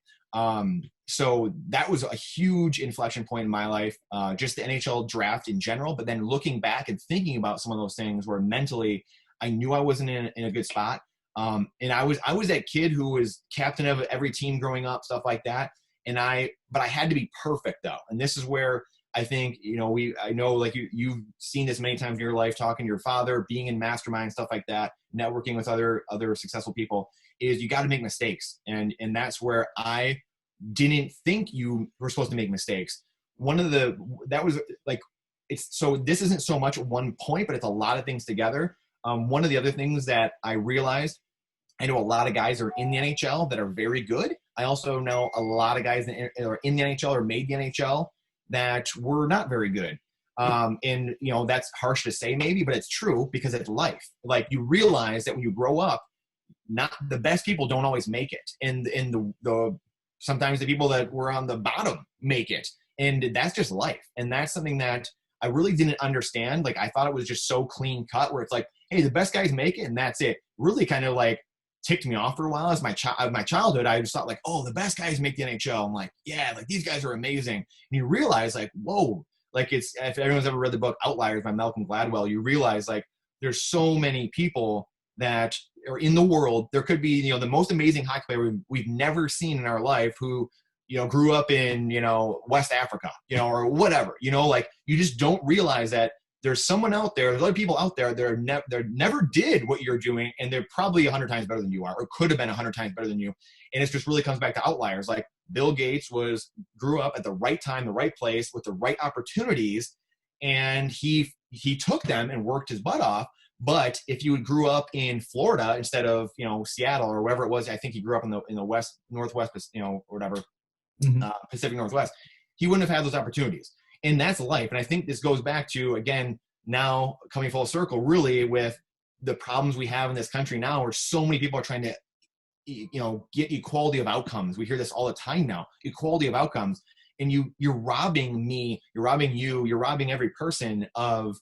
So that was a huge inflection point in my life, just the NHL draft in general. But then looking back and thinking about some of those things where mentally I knew I wasn't in a good spot. And I was that kid who was captain of every team growing up, stuff like that. But I had to be perfect though. And this is where I think, I know like you've seen this many times in your life, talking to your father, being in mastermind, stuff like that, networking with other successful people, is you got to make mistakes. And that's where I didn't think you were supposed to make mistakes. So this isn't so much one point, but it's a lot of things together. One of the other things that I realized, I know a lot of guys are in the NHL that are very good. I also know a lot of guys that are in the NHL or made the NHL that were not very good. And that's harsh to say maybe, but it's true because it's life. Like you realize that when you grow up, not the best people don't always make it. And the sometimes the people that were on the bottom make it. And that's just life. And that's something that I really didn't understand. Like I thought it was just so clean cut where it's like, hey, the best guys make it and that's it. Really kind of like ticked me off for a while as my childhood. I just thought like, oh, the best guys make the NHL. I'm like, yeah, like these guys are amazing. And you realize like, whoa, like if everyone's ever read the book Outliers by Malcolm Gladwell, you realize like there's so many people that are in the world. There could be, the most amazing hockey player we've never seen in our life who, grew up in, West Africa, or whatever, like you just don't realize that there's someone out there, there's other people out there that never did what you're doing, and they're probably 100 times better than you are, or could have been 100 times better than you. And it just really comes back to outliers. Like Bill Gates grew up at the right time, the right place, with the right opportunities, and he took them and worked his butt off. But if you grew up in Florida instead of Seattle or wherever it was, I think he grew up in the west, northwest, or whatever, Pacific Northwest, he wouldn't have had those opportunities. And that's life. And I think this goes back to, again, now coming full circle, really with the problems we have in this country now, where so many people are trying to, get equality of outcomes. We hear this all the time now, equality of outcomes. And you're robbing me, you're robbing you, you're robbing every person of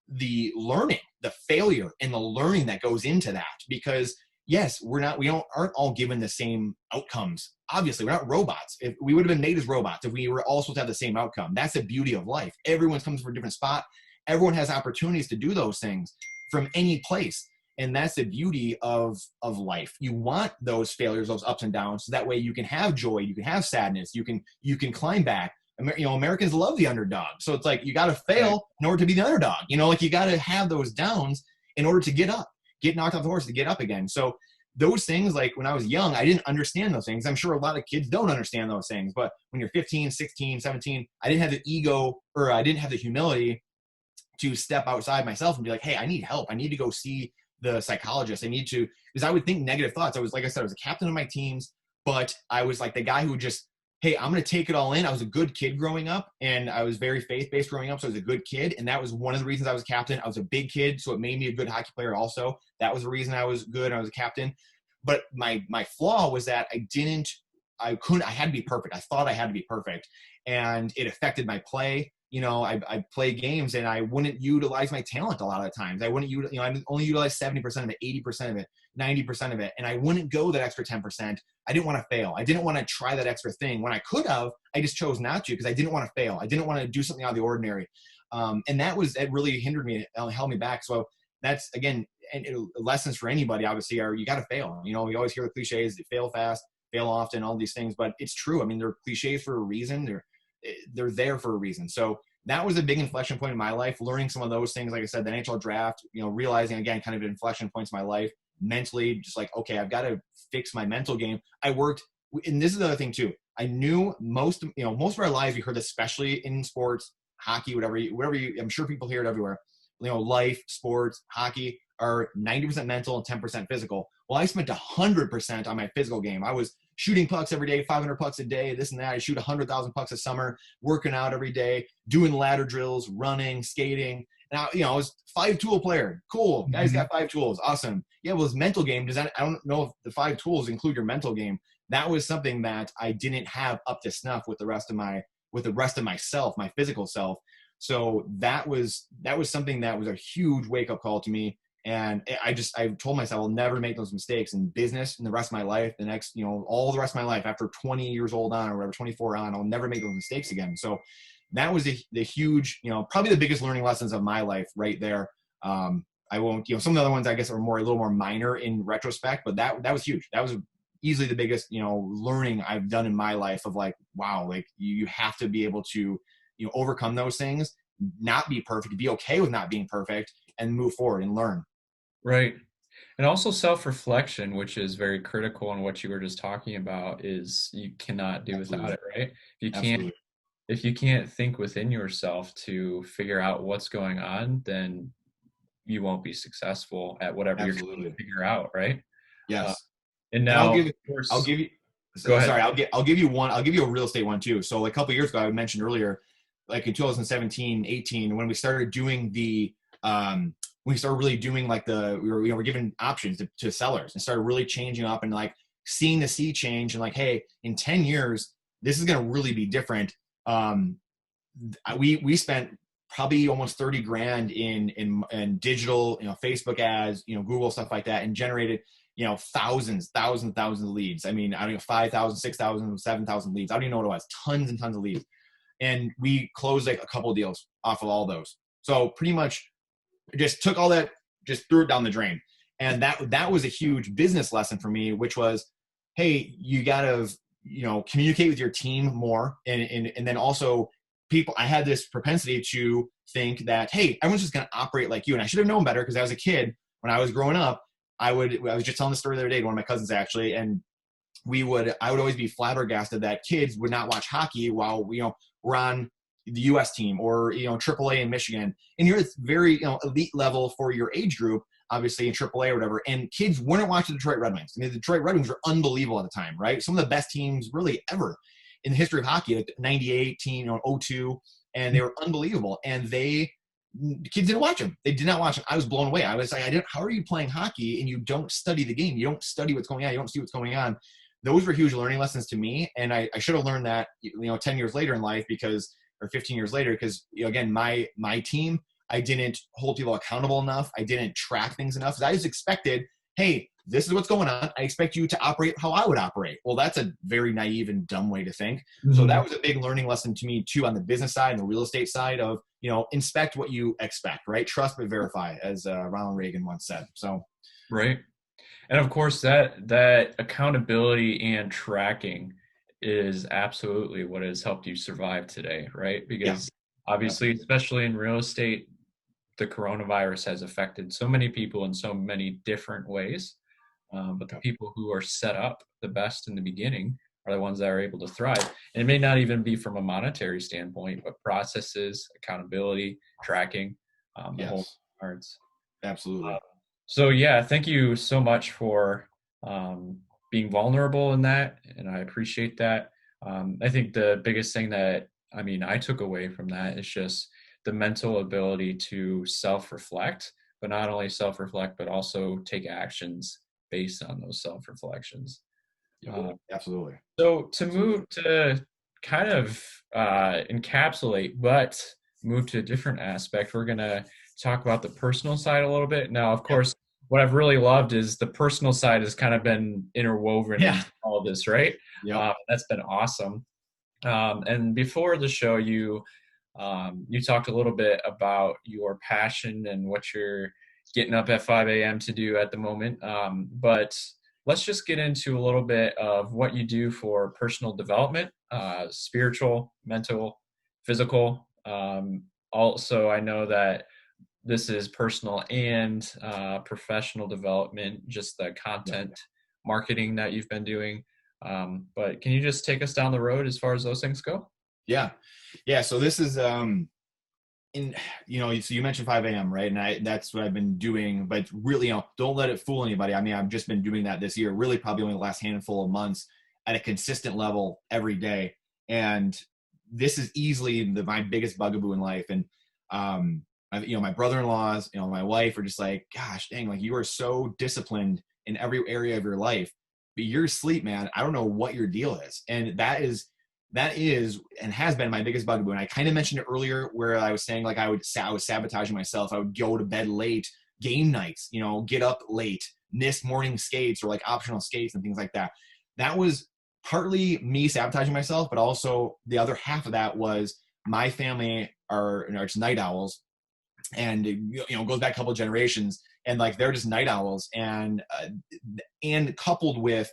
the learning, the failure and the learning that goes into that. Because yes, aren't all given the same outcomes. Obviously, we're not robots. If we would have been made as robots, if we were all supposed to have the same outcome. That's the beauty of life. Everyone comes from a different spot. Everyone has opportunities to do those things from any place. And that's the beauty of life. You want those failures, those ups and downs, so that way you can have joy, you can have sadness, you can climb back. Americans love the underdog. So it's like you got to fail in order to be the underdog. Like you got to have those downs in order to get up, get knocked off the horse to get up again. So those things, like when I was young, I didn't understand those things. I'm sure a lot of kids don't understand those things. But when you're 15, 16, 17, I didn't have the ego, or I didn't have the humility to step outside myself and be like, hey, I need help. I need to go see the psychologist. Because I would think negative thoughts. Like I said, I was a captain of my teams, but I was like the guy who just hey, I'm going to take it all in. I was a good kid growing up, and I was very faith-based growing up, so I was a good kid, and that was one of the reasons I was captain. I was a big kid, so it made me a good hockey player also. That was the reason I was good, I was a captain. But my flaw was that I had to be perfect. I thought I had to be perfect, and it affected my play. I play games and I wouldn't utilize my talent a lot of the times. I wouldn't, I only utilize 70% of it, 80% of it, 90% of it. And I wouldn't go that extra 10%. I didn't want to fail. I didn't want to try that extra thing. When I could have, I just chose not to because I didn't want to fail. I didn't want to do something out of the ordinary. And it really hindered me, held me back. So that's, again, lessons for anybody, obviously, are you got to fail. We always hear the cliches, fail fast, fail often, all these things, but it's true. I mean, they're cliches for a reason. They're there for a reason. So that was a big inflection point in my life, learning some of those things. Like I said, the NHL draft, realizing, again, kind of inflection points in my life mentally, just like, okay, I've got to fix my mental game. I worked, and this is the other thing too. I knew most of our lives, we heard, especially in sports, hockey, whatever I'm sure people hear it everywhere. Life, sports, hockey are 90% mental and 10% physical. Well, I spent 100% on my physical game. I was shooting pucks every day, 500 pucks a day, this and that. I shoot 100,000 pucks a summer, working out every day, doing ladder drills, running, skating. Now, I was 5-tool player. Cool. Guys got 5 tools. Awesome. Yeah, well, his mental game, I don't know if the 5 tools include your mental game. That was something that I didn't have up to snuff with the rest of myself, my physical self. So that was something that was a huge wake-up call to me. And I told myself I'll never make those mistakes in business in the rest of my life. The next, all the rest of my life after 20 years old on or whatever, 24 on, I'll never make those mistakes again. So that was the huge, probably the biggest learning lessons of my life right there. I won't, some of the other ones I guess are a little more minor in retrospect, but that was huge. That was easily the biggest, learning I've done in my life of like, wow, like you have to be able to, overcome those things, not be perfect, be okay with not being perfect, and move forward and learn. Right. And also self-reflection, which is very critical on what you were just talking about, is you cannot do without Absolutely. it, right? Absolutely. If you can't think within yourself to figure out what's going on, then you won't be successful at whatever you're trying to Absolutely. figure out, right? Uh, Yes. and And now, of I'll course, give you, go ahead. sorry, I'll give you one, I'll give you a real estate one too. So like a couple of years ago, I mentioned earlier, like in 2017, 18, when we started doing we started really doing like we're giving options to sellers and started really changing up and like seeing the sea change and like, hey, in 10 years, this is going to really be different. Um, we spent probably almost 30 grand in digital, Facebook ads, Google, stuff like that, and generated, thousands of leads. I mean, I don't know, 5,000, 6,000, 7,000 leads. I don't even know what it was. Tons and tons of leads. And we closed like a couple of deals off of all those. So pretty much just took all that, just threw it down the drain. And that was a huge business lesson for me, which was, hey, you got to, communicate with your team more. And then also I had this propensity to think that, hey, everyone's just going to operate like you. And I should have known better because I was a kid when I was growing up. I was just telling the story the other day to one of my cousins actually. And I would always be flabbergasted that kids would not watch hockey while, we're on the U.S. team or, AAA in Michigan. And you're at very, elite level for your age group, obviously in AAA or whatever. And kids wouldn't watch the Detroit Red Wings. I mean, the Detroit Red Wings were unbelievable at the time, right? Some of the best teams really ever in the history of hockey, like 98, 02, and they were unbelievable. And kids didn't watch them. They did not watch them. I was blown away. I was like, how are you playing hockey and you don't study the game? You don't study what's going on. You don't see what's going on. Those were huge learning lessons to me. And I should have learned that, 10 years later in life or 15 years later, because again, my team, I didn't hold people accountable enough. I didn't track things enough. I just expected, hey, this is what's going on. I expect you to operate how I would operate. Well, that's a very naive and dumb way to think. Mm-hmm. So that was a big learning lesson to me too, on the business side and the real estate side of, inspect what you expect, right? Trust but verify, as Ronald Reagan once said. So, right. And of course, that accountability and tracking is absolutely what has helped you survive today, right? Because obviously, especially in real estate, the coronavirus has affected so many people in so many different ways. But the people who are set up the best in the beginning are the ones that are able to thrive. And it may not even be from a monetary standpoint, but processes, accountability, tracking, the whole parts. Absolutely. So yeah, thank you so much for being vulnerable in that, and I appreciate that. I think the biggest thing that, I mean, I took away from that is just the mental ability to self-reflect, but not only self-reflect, but also take actions based on those self-reflections. Yep. Uh, Absolutely. so to Absolutely. move to kind of encapsulate, but move to a different aspect, we're going to talk about the personal side a little bit. Now, of Yep. course, what I've really loved is the personal side has kind of been interwoven Yeah. into all this, right? Yep. That's been awesome. And before the show, you talked a little bit about your passion and what you're getting up at 5 a.m. to do at the moment. But let's just get into a little bit of what you do for personal development, spiritual, mental, physical. Also, I know that this is personal and professional development, just the Yep. content marketing that you've been doing. But can you just take us down the road as far as those things go? Yeah. Yeah. So this is in so you mentioned 5 a.m. right, and that's what I've been doing, but really, don't let it fool anybody. I mean, I've just been doing that this year, really probably only the last handful of months at a consistent level every day. And this is easily my biggest bugaboo in life. And my brother-in-laws, my wife are just like, gosh dang, like you are so disciplined in every area of your life, but your sleep, man, I don't know what your deal is. And that is and has been my biggest bugaboo. And I kind of mentioned it earlier where I was saying like I was sabotaging myself. I would go to bed late, game nights, get up late, miss morning skates or like optional skates and things like that. That was partly me sabotaging myself, but also the other half of that was my family are just night owls, and it goes back a couple of generations, and like they're just night owls, and coupled with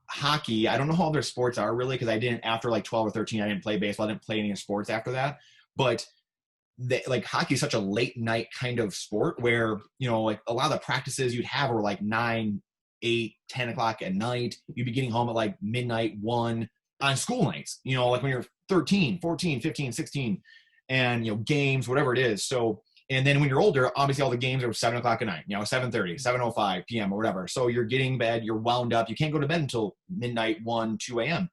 hockey. I don't know how other sports are really because I didn't, after like 12 or 13, I didn't play baseball. I didn't play any sports after that. But like hockey is such a late night kind of sport where, like a lot of the practices you'd have were like 9, 8, 10 o'clock at night. You'd be getting home at like midnight, 1 on school nights, like when you're 13, 14, 15, 16, and, games, whatever it is. So, and then when you're older, obviously all the games are 7 o'clock at night, 7:30, 7:05 p.m. or whatever. So you're getting bed, you're wound up. You can't go to bed until midnight, 1, 2 a.m.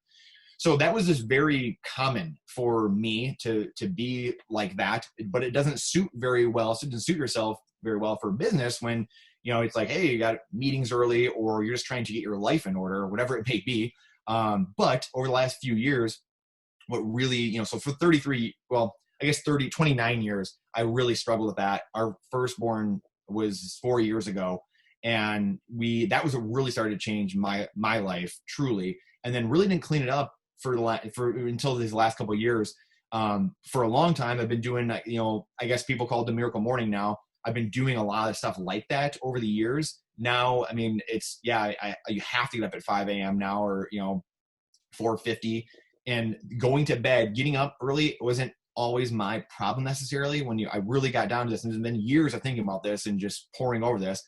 So that was just very common for me to be like that, but it doesn't suit very well. So it doesn't suit yourself very well for business when, it's like, hey, you got meetings early, or you're just trying to get your life in order, or whatever it may be. But over the last few years, what really, so for 33, well, I guess 29 years, I really struggled with that. Our firstborn was 4 years ago. And that was what really started to change my life truly. And then really didn't clean it up for until these last couple of years. For a long time, I've been doing, I guess people call it the miracle morning now. I've been doing a lot of stuff like that over the years. Now, I mean, it's, you have to get up at 5 a.m. now, or, 4:50, and going to bed, getting up early wasn't always my problem necessarily. I really got down to this, and there's been years of thinking about this and just pouring over this.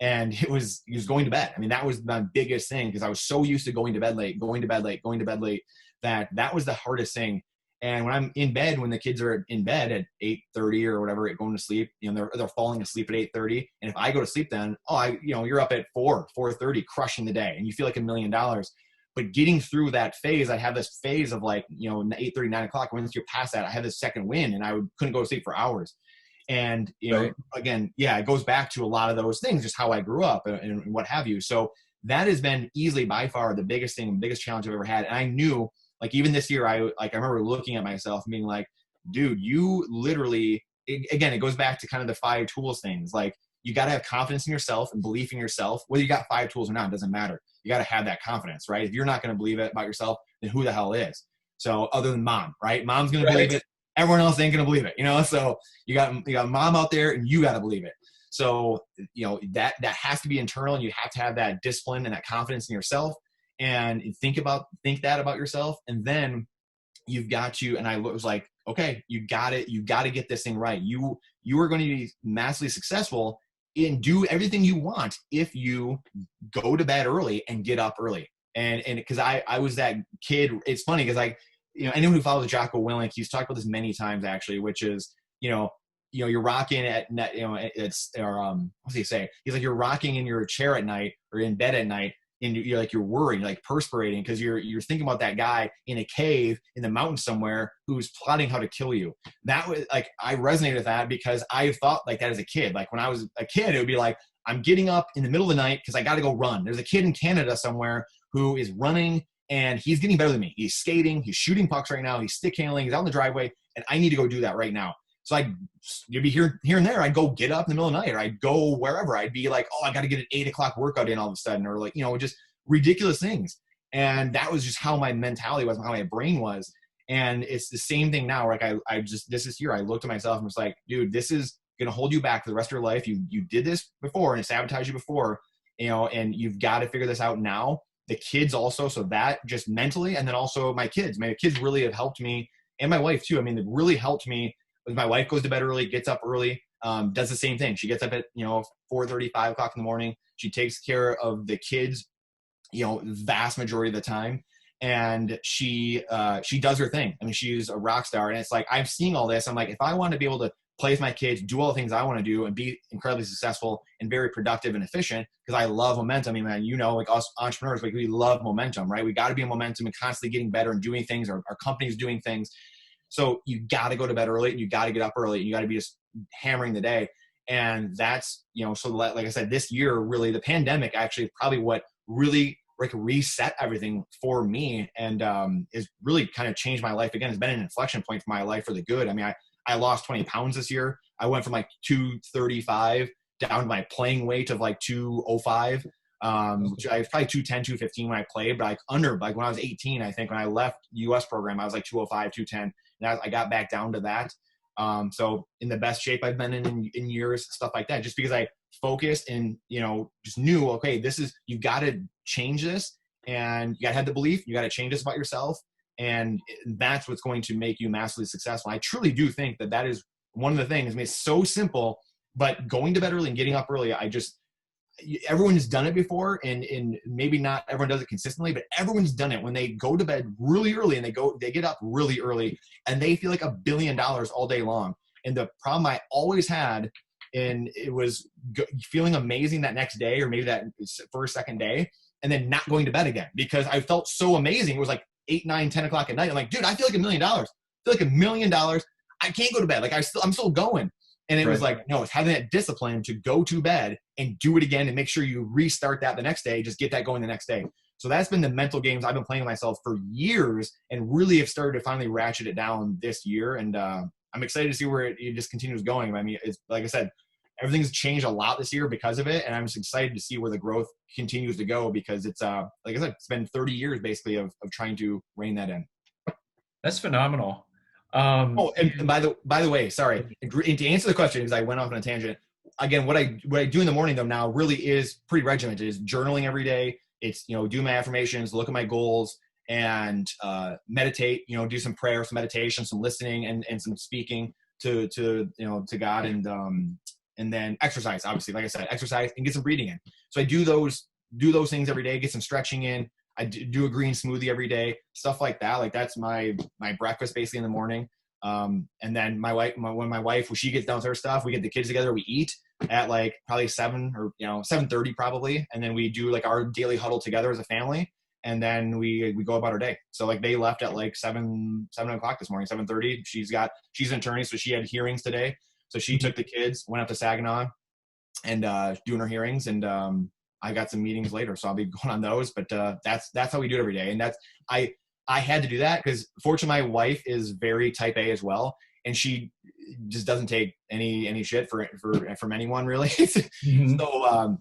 And it was going to bed. I mean, that was my biggest thing, because I was so used to going to bed late, that was the hardest thing. And when I'm in bed, when the kids are in bed at 8:30 or whatever, going to sleep, they're falling asleep at 8:30. And if I go to sleep then, you're up at 4:30, crushing the day, and you feel like $1,000,000. But getting through that phase, I have this phase of like, 8:30, 9 o'clock. Once you're past that, I had this second wind, and couldn't go to sleep for hours. And, Right. again, it goes back to a lot of those things, just how I grew up and what have you. So that has been easily by far the biggest thing, biggest challenge I've ever had. And I knew, like, even this year, I remember looking at myself and being like, dude, you literally, again, it goes back to kind of the 5 tools things. Like, you got to have confidence in yourself and belief in yourself. Whether you got 5 tools or not, it doesn't matter. You got to have that confidence, right? If you're not going to believe it about yourself, then who the hell is? So other than mom, right? Mom's going to believe Right. it. Everyone else ain't going to believe it, So you got mom out there, and you got to believe it. So, that has to be internal, and you have to have that discipline and that confidence in yourself, and think that about yourself. And then you've got to, and I was like, okay, you got to get this thing right. You are going to be massively successful and do everything you want if you go to bed early and get up early. And because I was that kid. It's funny because anyone who follows Jocko Willink, he's talked about this many times actually, which is, you're rocking at net, what's he say? He's like, you're rocking in your chair at night or in bed at night, and you're worried, you're like perspirating because you're thinking about that guy in a cave in the mountains somewhere who's plotting how to kill you. That was like, I resonated with that because I thought like that as a kid. Like when I was a kid, it would be like, I'm getting up in the middle of the night because I got to go run. There's a kid in Canada somewhere who is running and he's getting better than me. He's skating, he's shooting pucks right now, he's stick handling, he's out in the driveway, and I need to go do that right now. So you'd be here and there. I'd go get up in the middle of the night, or I'd go wherever. I'd be like, oh, I got to get an 8 o'clock workout in all of a sudden, or like, just ridiculous things. And that was just how my mentality was, how my brain was. And it's the same thing now. Like this is here. I looked at myself and was like, dude, this is going to hold you back for the rest of your life. You did this before and it sabotaged you before, and you've got to figure this out now. The kids also, so that just mentally, and then also my kids really have helped me, and my wife too. I mean, it really helped me. My wife goes to bed early, gets up early, does the same thing. She gets up at 4:30, 5 o'clock in the morning. She takes care of the kids, vast majority of the time, and she does her thing. I mean, she's a rock star, and it's like I'm seeing all this. I'm like, if I want to be able to play with my kids, do all the things I want to do, and be incredibly successful and very productive and efficient, because I love momentum. I mean, man, like us entrepreneurs, like we love momentum, right? We got to be in momentum and constantly getting better and doing things. Our company's doing things. So you got to go to bed early and you got to get up early and you got to be just hammering the day. And that's, so like I said, this year, really the pandemic actually is probably what really like reset everything for me, and is really kind of changed my life again. It's been an inflection point for my life for the good. I mean, I lost 20 pounds this year. I went from like 235 down to my playing weight of like 205. Which I was probably 210, 215 when I played, but like when I was 18, I think when I left the US program, I was like 205, 210. And I got back down to that. So in the best shape I've been in years, stuff like that, just because I focused and, just knew, okay, you've got to change this, and you got to have the belief, you got to change this about yourself. And that's what's going to make you massively successful. I truly do think that is one of the things. I mean, it's so simple, but going to bed early and getting up early, everyone's done it before, and maybe not everyone does it consistently, but everyone's done it when they go to bed really early and they get up really early and they feel like $1 billion all day long. And the problem I always had, and it was feeling amazing that next day, or maybe that first, second day, and then not going to bed again because I felt so amazing. It was like 8, 9, 10 o'clock at night. I'm like, dude, I feel like $1 million. I feel like $1 million. I can't go to bed. Like I'm still going. And it was like, no, it's having that discipline to go to bed and do it again and make sure you restart that the next day. Just get that going the next day. So that's been the mental games I've been playing with myself for years, and really have started to finally ratchet it down this year. And I'm excited to see where it just continues going. I mean, it's like I said, everything's changed a lot this year because of it. And I'm just excited to see where the growth continues to go, because it's like I said, it's been 30 years basically of trying to rein that in. That's phenomenal. And by the way, sorry, and to answer the question, because I went off on a tangent. Again, what I do in the morning though now really is pretty regimented. Is journaling every day. It's do my affirmations, look at my goals, and meditate. Do some prayer, some meditation, some listening, and some speaking to God, and then exercise. Obviously, like I said, exercise and get some breathing in. So I do those things every day. Get some stretching in. I do a green smoothie every day, stuff like that. Like that's my breakfast basically in the morning. And then my wife, when she gets down to her stuff, we get the kids together, we eat at like probably 7 or 7:30 probably. And then we do like our daily huddle together as a family. And then we go about our day. So like they left at like 7 o'clock this morning, 7:30. She's an attorney. So she had hearings today. So she took the kids, went up to Saginaw and doing her hearings, and I got some meetings later, so I'll be going on those. But that's how we do it every day. And I had to do that because fortunately my wife is very type A as well, and she just doesn't take any shit from anyone really. Mm-hmm. So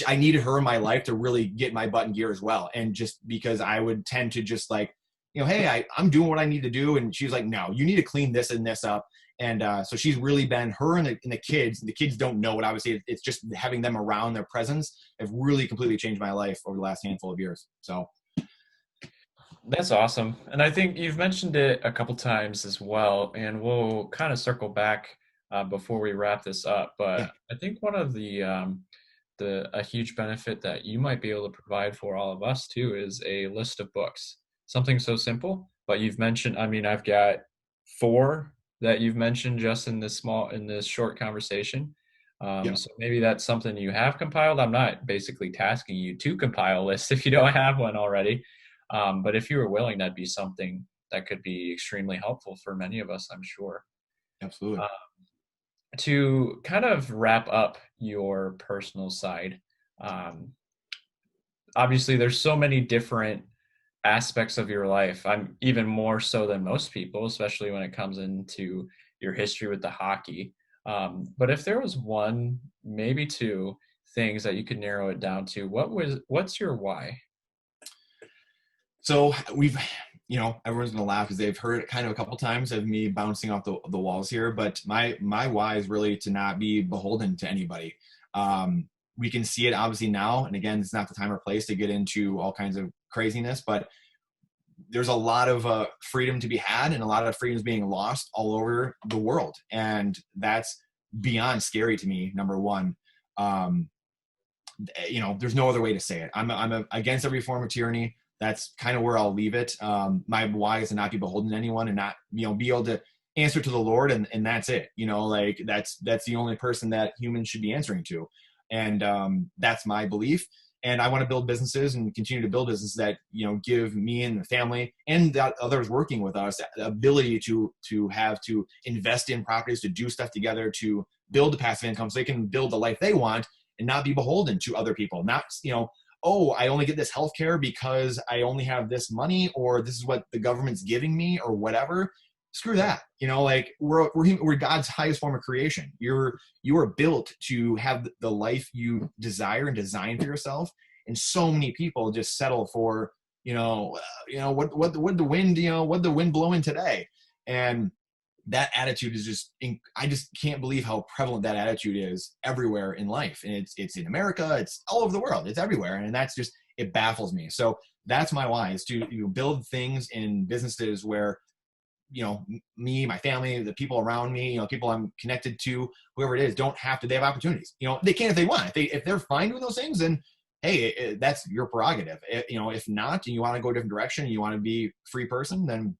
I needed her in my life to really get my butt in gear as well. And just because I would tend to just like, hey, I'm doing what I need to do, and she's like, no, you need to clean this and this up. And so she's really been her and the kids. The kids don't know it. Obviously, it's just having them around, their presence have really completely changed my life over the last handful of years. So That's awesome. And I think you've mentioned it a couple times as well, and we'll kind of circle back before we wrap this up. But yeah. I think one of a huge benefit that you might be able to provide for all of us too is a list of books. Something so simple, but you've mentioned, I mean, I've got 4 that you've mentioned just in this short conversation. Yeah, So maybe that's something you have compiled. I'm not basically tasking you to compile a list if you don't have one already. But if you were willing, that'd be something that could be extremely helpful for many of us, I'm sure. absolutely. Uh, to kind of wrap up your personal side, um, obviously there's so many different aspects of your life. I'm even more so than most people, especially when it comes into your history with the hockey. But if there was one, maybe two things that you could narrow it down to, what's your why? So we've, everyone's gonna laugh because they've heard it kind of a couple times of me bouncing off the walls here. But my why is really to not be beholden to anybody. We can see it obviously now, and again, it's not the time or place to get into all kinds of craziness, but there's a lot of freedom to be had, and a lot of freedoms being lost all over the world, and that's beyond scary to me. Number one. Um, there's no other way to say it. I'm against every form of tyranny. That's kind of where I'll leave it. My why is to not be beholden to anyone and not, be able to answer to the Lord, and that's it. Like that's the only person that humans should be answering to, and that's my belief. And I want to build businesses and continue to build businesses that give me and the family and that others working with us the ability to invest in properties, to do stuff together, to build a passive income, so they can build the life they want and not be beholden to other people. Not, oh, I only get this healthcare because I only have this money, or this is what the government's giving me, or whatever. Screw that. Like we're God's highest form of creation. You are built to have the life you desire and design for yourself. And so many people just settle for, what the wind, what the wind blowing today. And that attitude is I just can't believe how prevalent that attitude is everywhere in life. And it's in America, it's all over the world, it's everywhere. And that's just, it baffles me. So that's my why, is to build things in businesses where, me, my family, the people around me, people I'm connected to, whoever it is, they have opportunities. They can if they want. If they're fine doing those things, then hey, that's your prerogative. If not, and you want to go a different direction, and you want to be a free person, then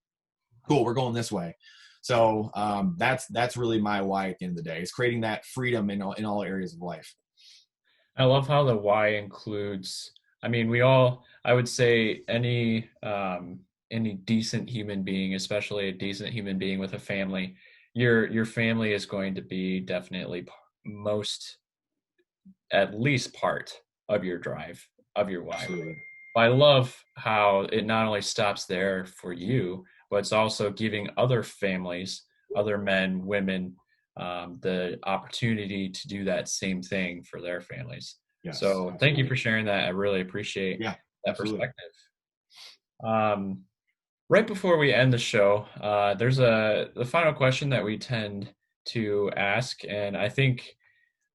cool, we're going this way. So that's really my why at the end of the day, is creating that freedom in all areas of life. I love how the why includes, I mean, I would say any decent human being, especially a decent human being with a family, your family is going to be definitely most, at least part of your drive, of your why. Absolutely. But I love how it not only stops there for you, but it's also giving other families, other men, women, the opportunity to do that same thing for their families. Yes, So thank you absolutely. for sharing that. I really appreciate Yeah, that absolutely. perspective. Um, right before we end the show, there's the final question that we tend to ask, and I think,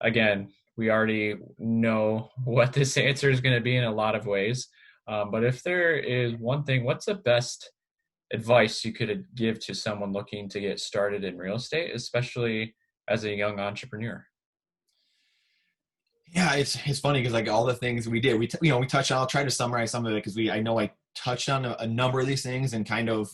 again, we already know what this answer is going to be in a lot of ways. But if there is one thing, what's the best advice you could give to someone looking to get started in real estate, especially as a young entrepreneur? Yeah, it's funny because like all the things we did, we touched on. I'll try to summarize some of it because I know I touched on a number of these things and kind of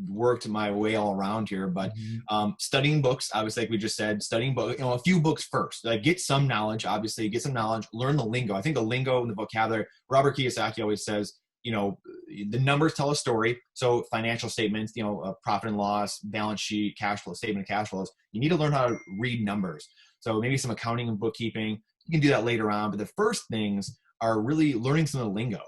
worked my way all around here. But Mhm. studying books, obviously, like we just said, studying book, a few books first. Like get some knowledge, obviously, get some knowledge, learn the lingo. I think the lingo and the vocabulary. Robert Kiyosaki always says, the numbers tell a story. So financial statements, profit and loss, balance sheet, cash flow, statement of cash flows. You need to learn how to read numbers. So maybe some accounting and bookkeeping. You can do that later on, but the first things are really learning some of the lingo.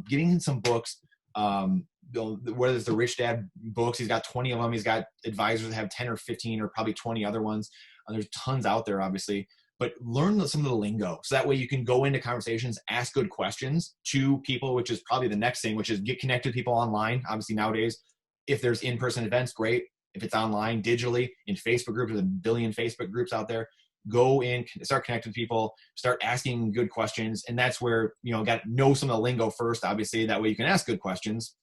Getting in some books. Whether it's the Rich Dad books, he's got 20 of them. He's got advisors that have 10 or 15 or probably 20 other ones. There's tons out there, obviously, but learn some of the lingo. So that way you can go into conversations, ask good questions to people, which is probably the next thing, which is get connected to people online. Obviously nowadays, if there's in-person events, great. If it's online, digitally, in Facebook groups, there's a billion Facebook groups out there. Go in, start connecting with people, start asking good questions. And that's where, got to know some of the lingo first, obviously. That way you can ask good questions.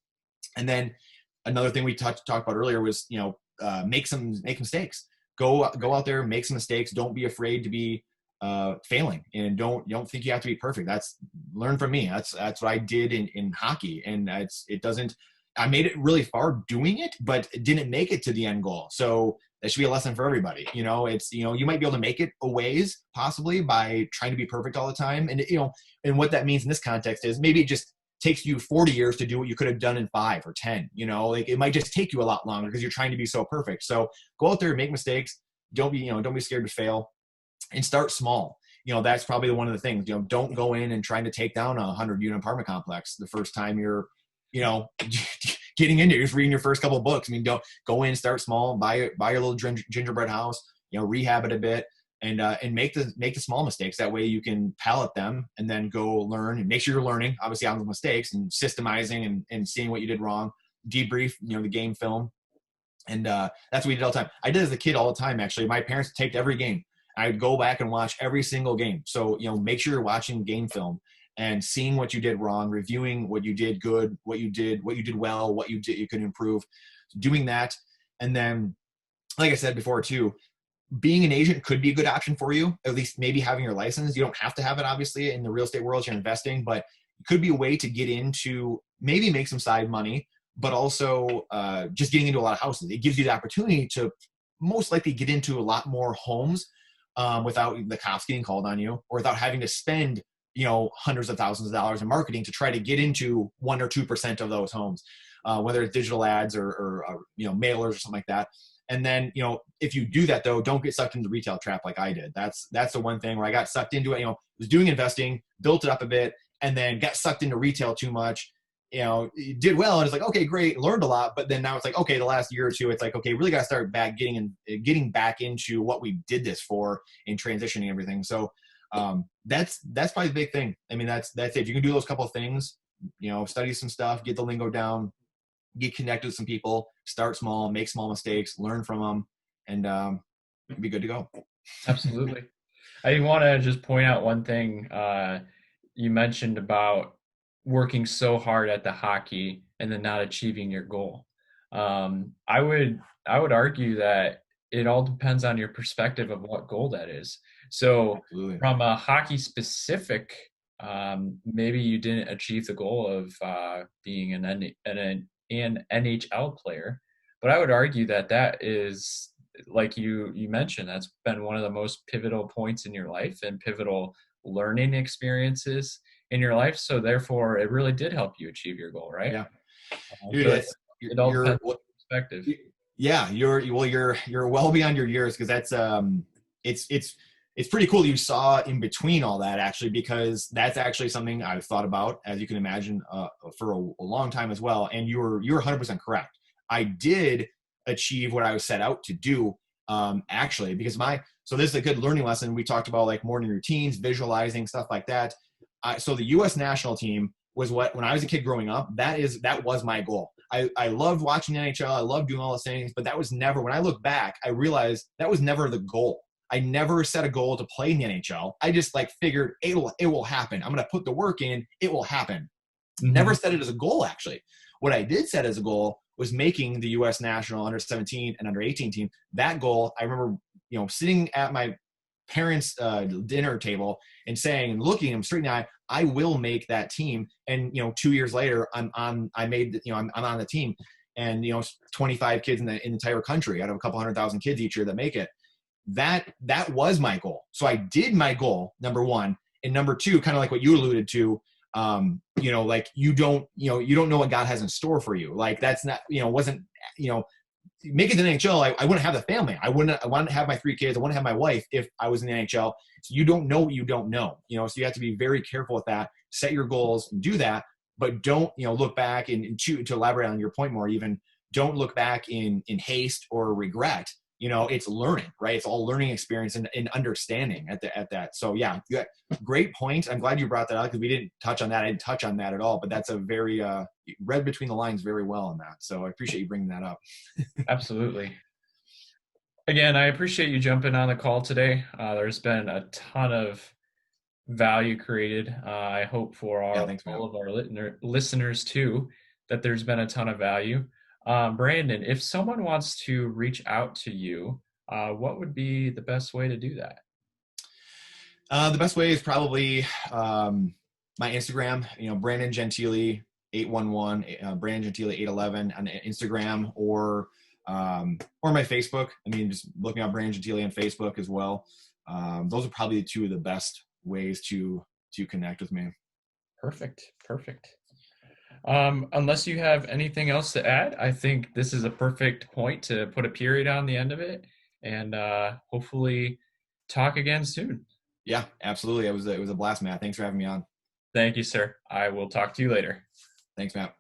And then another thing we talked about earlier was, make mistakes. Go out there, make some mistakes. Don't be afraid to be failing, and don't think you have to be perfect. Learn from me. That's what I did in hockey, and it doesn't. I made it really far doing it, but didn't make it to the end goal. So that should be a lesson for everybody. It's, you might be able to make it a ways possibly by trying to be perfect all the time. And, and what that means in this context is maybe it just takes you 40 years to do what you could have done in 5 or 10, like it might just take you a lot longer because you're trying to be so perfect. So go out there and make mistakes. Don't be scared to fail, and start small. That's probably one of the things. Don't go in and trying to take down a 100-unit apartment complex the first time you're, getting into it. Just reading your first couple of books. I mean, don't go in, start small, buy your little gingerbread house, rehab it a bit, and make the small mistakes. That way you can palette them and then go learn and make sure you're learning, obviously, on the mistakes and systemizing and seeing what you did wrong. Debrief, the game film. And that's what we did all the time. I did as a kid all the time, actually. My parents taped every game. I'd go back and watch every single game. So, make sure you're watching game film and seeing what you did wrong, reviewing what you did good, what you did well, what you could improve, doing that. And then, like I said before too, being an agent could be a good option for you, at least maybe having your license. You don't have to have it, obviously, in the real estate world. You're investing, but it could be a way to get into, maybe make some side money, but also just getting into a lot of houses. It gives you the opportunity to most likely get into a lot more homes without the cops getting called on you, or without having to spend hundreds of thousands of dollars in marketing to try to get into 1 or 2% of those homes, whether it's digital ads or mailers or something like that. And then, if you do that though, don't get sucked into the retail trap like I did. That's the one thing where I got sucked into it. Was doing investing, built it up a bit, and then got sucked into retail too much. Did well, and it's like, okay, great, learned a lot. But then now it's like, okay, the last year or two, it's like, okay, really got to start getting back into what we did this for, and transitioning everything. So that's probably the big thing. I mean, that's it. If you can do those couple of things, study some stuff, get the lingo down, get connected with some people, start small, make small mistakes, learn from them, and be good to go. Absolutely. I want to just point out one thing you mentioned about working so hard at the hockey and then not achieving your goal. I would argue that it all depends on your perspective of what goal that is. So Absolutely. from a hockey specific, maybe you didn't achieve the goal of being an NHL player, but I would argue that is, like you mentioned, that's been one of the most pivotal points in your life and pivotal learning experiences in your life. So therefore, it really did help you achieve your goal, right? Yeah, dude, So it all depends on perspective. Yeah, you're well beyond your years, because that's it's pretty cool that you saw in between all that, actually, because that's actually something I've thought about, as you can imagine, for a long time as well. And you're 100% correct. I did achieve what I was set out to do, actually, because so this is a good learning lesson. We talked about like morning routines, visualizing, stuff like that. So the U.S. national team was when I was a kid growing up, that was my goal. I loved watching the NHL. I loved doing all those things, but that was never, when I look back, I realized that was never the goal. I never set a goal to play in the NHL. I just figured it will happen. I'm going to put the work in. It will happen. Mm-hmm. Never set it as a goal, actually. What I did set as a goal was making the U.S. national under 17 and under 18 team. That goal, I remember, sitting at my parents' dinner table and saying, and looking them straight in the eye, I will make that team. And 2 years later, I'm on the team, and 25 kids in the entire country out of a couple 100,000 kids each year that make it. That was my goal. So I did my goal, number one, and number two, kind of like what you alluded to. Like you don't know what God has in store for you. Like that's not, wasn't, make it to the NHL. I wouldn't have the family. I wouldn't have my 3 kids. I wouldn't have my wife if I was in the NHL. So you don't know what you don't know, so you have to be very careful with that. Set your goals and do that, but don't, look back and to elaborate on your point more, even don't look back in haste or regret. It's learning, right? It's all learning experience and understanding at that. So yeah, great point. I'm glad you brought that up, because we didn't touch on that. I didn't touch on that at all, but that's a very, read between the lines very well in that. So I appreciate you bringing that up. Absolutely. Again, I appreciate you jumping on the call today. There's been a ton of value created. I hope for all of our listeners too, that there's been a ton of value. Brandon, if someone wants to reach out to you, what would be the best way to do that? The best way is probably my Instagram, Brandon Gentile 811, Brandon Gentile 811 on Instagram, or or my Facebook. I mean, just looking up Brandon Gentile on Facebook as well. Those are probably two of the best ways to connect with me. Perfect. Perfect. Unless you have anything else to add, I think this is a perfect point to put a period on the end of it, and hopefully talk again soon. Yeah, absolutely. It was a blast, Matt. Thanks for having me on. Thank you, sir. I will talk to you later. Thanks, Matt.